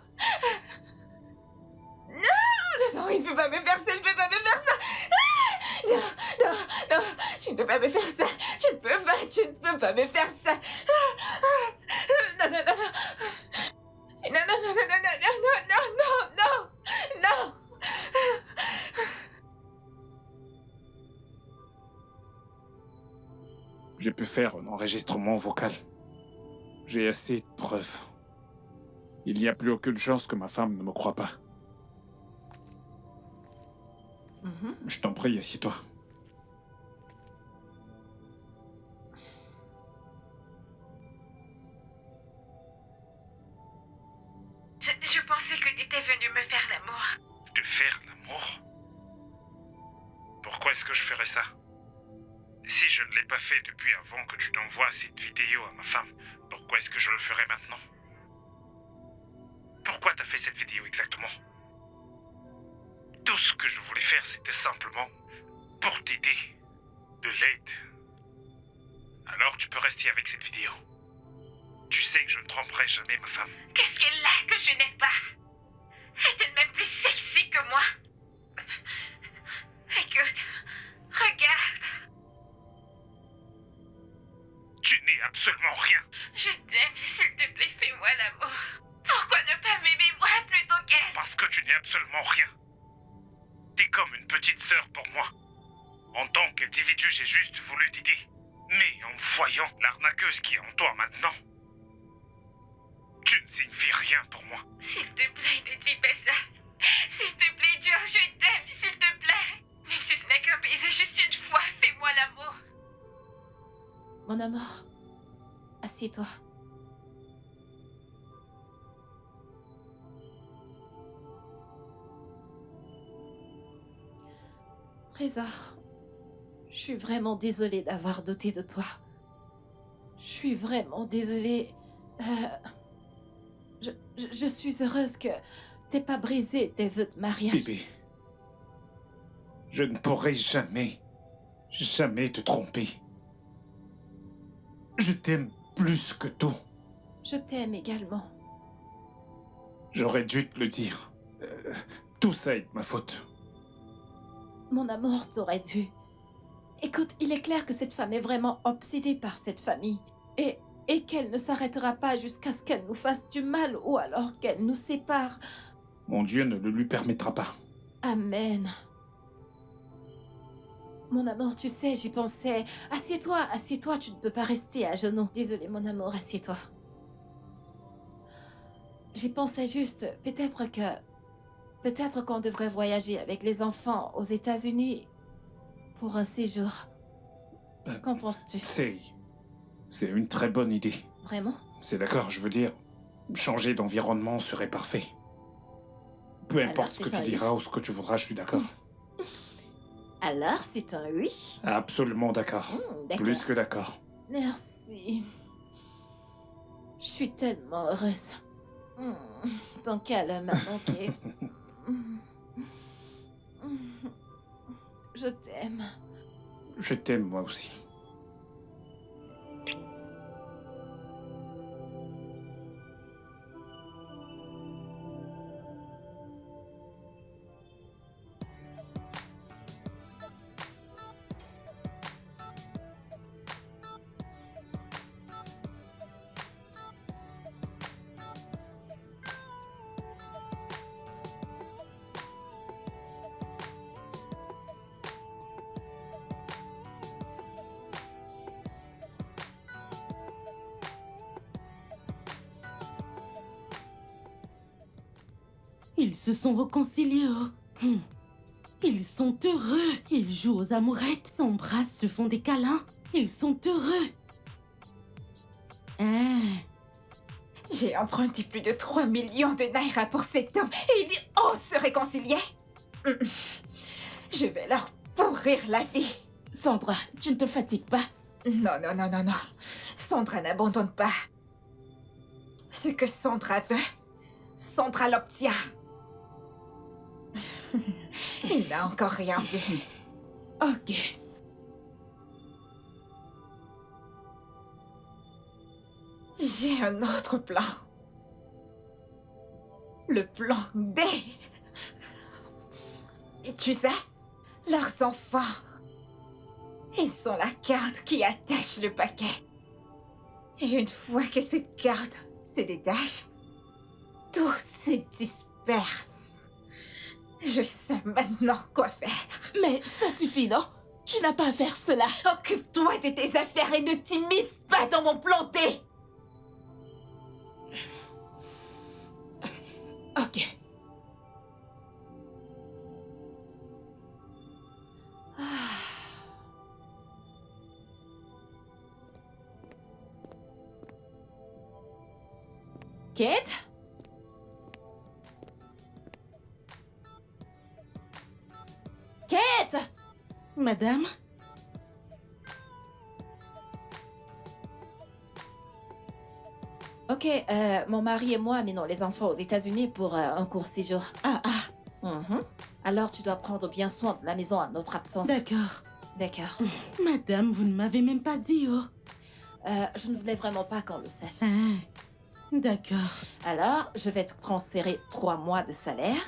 Non, il ne peut pas me faire ça, il ne peut pas me faire ça. Ah, non, tu ne peux pas me faire ça. Tu ne peux pas me faire ça. Non. Non. J'ai pu faire un enregistrement vocal. J'ai assez de preuves. Il n'y a plus aucune chance que ma femme ne me croie pas. Je t'en prie, assieds-toi. Je pensais que t'étais venu me faire l'amour. De faire l'amour? Pourquoi est-ce que je ferais ça? Si je ne l'ai pas fait depuis avant que tu t'envoies cette vidéo à ma femme, pourquoi est-ce que je le ferais maintenant? Pourquoi t'as fait cette vidéo exactement? Tout ce que je voulais faire, c'était simplement pour t'aider. De l'aide. Alors tu peux rester avec cette vidéo. Tu sais que je ne tromperai jamais ma femme. Qu'est-ce qu'elle a que je n'ai pas? Est-elle même plus sexy que moi? Écoute, regarde. Tu n'es absolument rien. Je t'aime, s'il te plaît, fais-moi l'amour. Pourquoi ne pas m'aimer moi plutôt qu'elle? Parce que tu n'es absolument rien. T'es comme une petite sœur pour moi. En tant qu'individu, j'ai juste voulu t'aider. Mais en voyant l'arnaqueuse qui est en toi maintenant, tu ne signifies rien pour moi. S'il te plaît, ne dis pas ça. S'il te plaît, Joe, je t'aime, s'il te plaît. Même si ce n'est qu'un baiser juste une fois, fais-moi l'amour. Mon amour, assieds-toi. Reza, je suis vraiment désolée d'avoir douté de toi. Je suis vraiment désolée. Je suis heureuse que t'aies pas brisé tes vœux de mariage. Bébé, je ne pourrai jamais te tromper. Je t'aime plus que tout. Je t'aime également. J'aurais dû te le dire. Tout ça est de ma faute. Mon amour, t'aurais dû. Écoute, il est clair que cette femme est vraiment obsédée par cette famille. Et qu'elle ne s'arrêtera pas jusqu'à ce qu'elle nous fasse du mal ou alors qu'elle nous sépare. Mon Dieu ne le lui permettra pas. Amen. Mon amour, tu sais, j'y pensais. Assieds-toi, tu ne peux pas rester à genoux. Désolée, mon amour, assieds-toi. J'y pensais juste, peut-être qu'on devrait voyager avec les enfants aux États-Unis pour un séjour. Qu'en penses-tu? C'est une très bonne idée. Vraiment? C'est d'accord, je veux dire, changer d'environnement serait parfait. Peu Alors, importe ce que c'est tu un oui. diras ou ce que tu voudras, je suis d'accord. Alors, c'est un oui. Absolument d'accord. D'accord. Plus que d'accord. Merci. Je suis tellement heureuse. Ton câlin m'a manqué. Je t'aime. Je t'aime moi aussi. Ils se sont réconciliés. Oh. Ils sont heureux. Ils jouent aux amourettes, s'embrassent, se font des câlins. Ils sont heureux. Hein? J'ai emprunté plus de 3 millions de naira pour cet homme et ils osent se réconcilier. Je vais leur pourrir la vie. Sandra, tu ne te fatigues pas? Non, non, non, non, non. Sandra n'abandonne pas. Ce que Sandra veut, Sandra l'obtient. Il n'a encore rien vu. Ok. J'ai un autre plan. Le plan D. Et tu sais, leurs enfants, ils sont la carte qui attache le paquet. Et une fois que cette carte se détache, tout se disperse. Je sais maintenant quoi faire. Mais ça suffit, non? Tu n'as pas à faire cela. Occupe-toi de tes affaires et ne t'immisce pas dans mon plan D. Ok. Kate? Kate? Madame? Ok, mon mari et moi amenons les enfants aux États-Unis pour un court séjour. Ah, ah, Alors tu dois prendre bien soin de la maison à notre absence. d'accord. D'accord. Madame, vous ne m'avez même pas dit, oh. Je ne voulais vraiment pas qu'on le sache. Ah, d'accord. Alors, je vais te transférer 3 mois de salaire.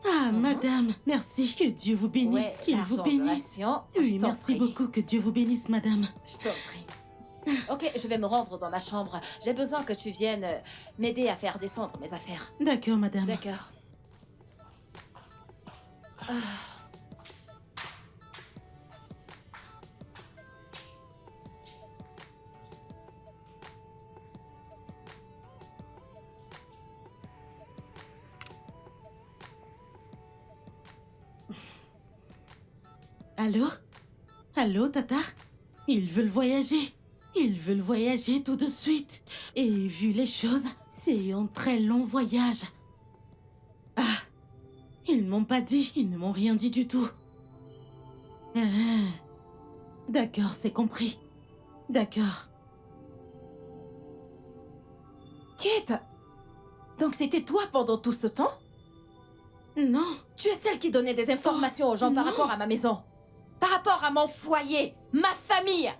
Ah, madame, merci. Que Dieu vous bénisse, Ouais, qu'il vous l'argent de bénisse. ration, je Oui, t'en merci prie. beaucoup, que Dieu vous bénisse, madame. Je t'en prie. Ok, je vais me rendre dans ma chambre. J'ai besoin que tu viennes m'aider à faire descendre mes affaires. D'accord, madame. D'accord. Ah. Allô? Allô, Tata? Ils veulent voyager. Ils veulent voyager tout de suite. Et vu les choses, c'est un très long voyage. Ah, ils ne m'ont pas dit, ils ne m'ont rien dit du tout. Ah, d'accord, c'est compris. D'accord. Kate, donc c'était toi pendant tout ce temps? Non, Tu es celle qui donnait des informations aux gens par non. rapport à ma maison. Par rapport à mon foyer, ma famille.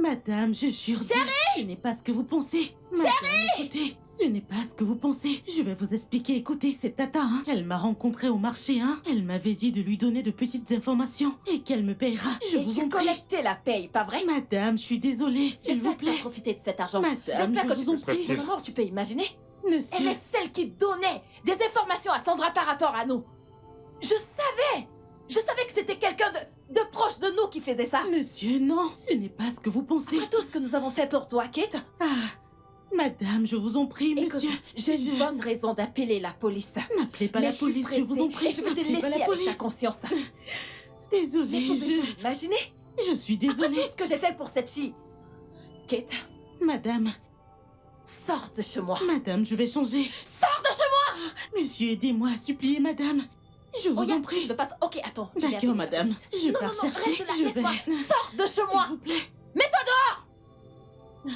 madame, je jure. Ce n'est pas ce que vous pensez. Madame, écoutez, ce n'est pas ce que vous pensez. Je vais vous expliquer. Écoutez, cette Tata, hein, elle m'a rencontrée au marché, hein. Elle m'avait dit de lui donner de petites informations et qu'elle me paiera. Je Et vous tu en prie. collectais la paye, pas vrai? Madame, je suis désolée, s'il vous J'espère que tu as plaît. profité de cet argent. Madame, J'espère que je tu vous en peux prie. Pour le moment, tu peux imaginer. Elle Monsieur, est celle qui donnait des informations à Sandra par rapport à nous. Je savais que c'était quelqu'un de proche de nous qui faisait ça. monsieur, non, ce n'est pas ce que vous pensez. Après tout ce que nous avons fait pour toi, Kate, Ah, madame, je vous en prie, écoute, monsieur. j'ai une bonne raison d'appeler la police. N'appelez pas Mais la je suis police, je vous en pressée prie. et je vais te N'appelez laisser pas la avec ta police. conscience. Désolée, Mais pouvez-vous imaginer je suis après désolée. tout ce que j'ai fait pour cette fille? Kate, Madame, sors de chez moi. madame, je vais changer. Sors de chez moi! Monsieur, aidez-moi à supplier madame. Je vous Oya, en tu prie. ne passes. Ok, attends. je vais appeler D'accord, la madame. police. Je non, pars non, non, chercher. reste là, Je laisse-moi. vais. Sors de chez moi. S'il vous plaît. Mets-toi dehors.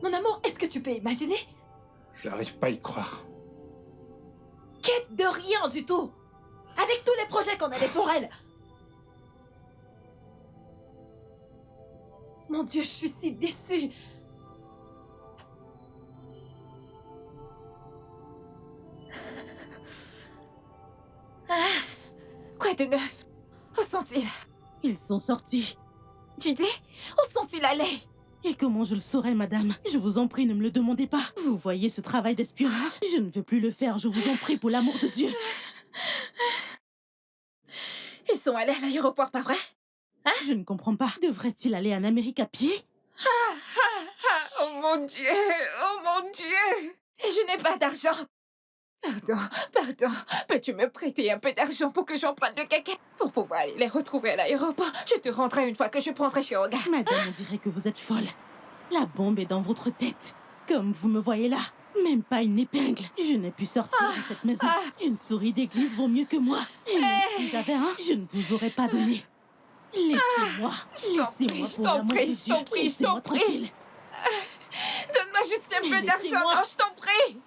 Mon amour, est-ce que tu peux imaginer? J'arrive pas à y croire. Quête de rien du tout. Avec tous les projets qu'on avait pour elle. Mon Dieu, je suis si déçue. Quoi de neuf? Où sont-ils? Ils sont sortis. Tu dis? Où sont-ils allés? Et comment je le saurais, madame? Je vous en prie, ne me le demandez pas. Vous voyez ce travail d'espionnage? Je ne veux plus le faire, je vous en prie, pour l'amour de Dieu. Ils sont allés à l'aéroport, pas vrai? Je ne comprends pas. Devrait-il aller en Amérique à pied? Oh mon Dieu! Oh mon Dieu! Et je n'ai pas d'argent! Pardon. Peux-tu me prêter un peu d'argent pour que j'emprunte le caca? Pour pouvoir aller les retrouver à l'aéroport. Je te rendrai une fois que je prendrai chez Oga. Madame, on dirait que vous êtes folle. La bombe est dans votre tête. Comme vous me voyez là. Même pas une épingle. Je n'ai pu sortir de cette maison. Une souris d'église vaut mieux que moi. Et même si j'avais un, je ne vous aurais pas donné. Laissez-moi. Laissez-moi pour l'amour de Dieu. Je t'en prie. Laissez-moi tranquille. Donne-moi juste un peu d'argent, Laissez-moi. non, je t'en prie.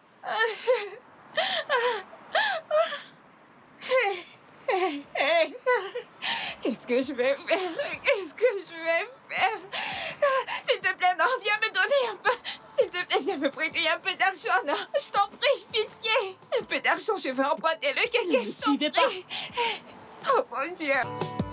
Qu'est-ce que je vais faire? Qu'est-ce que je vais faire? S'il te plaît, non, viens me donner un peu. S'il te plaît, viens me prêter un peu d'argent, non. Je t'en prie, pitié. Un peu d'argent, je vais emprunter le Ne caca, me je t'en suivez pas. prie. Oh mon Dieu.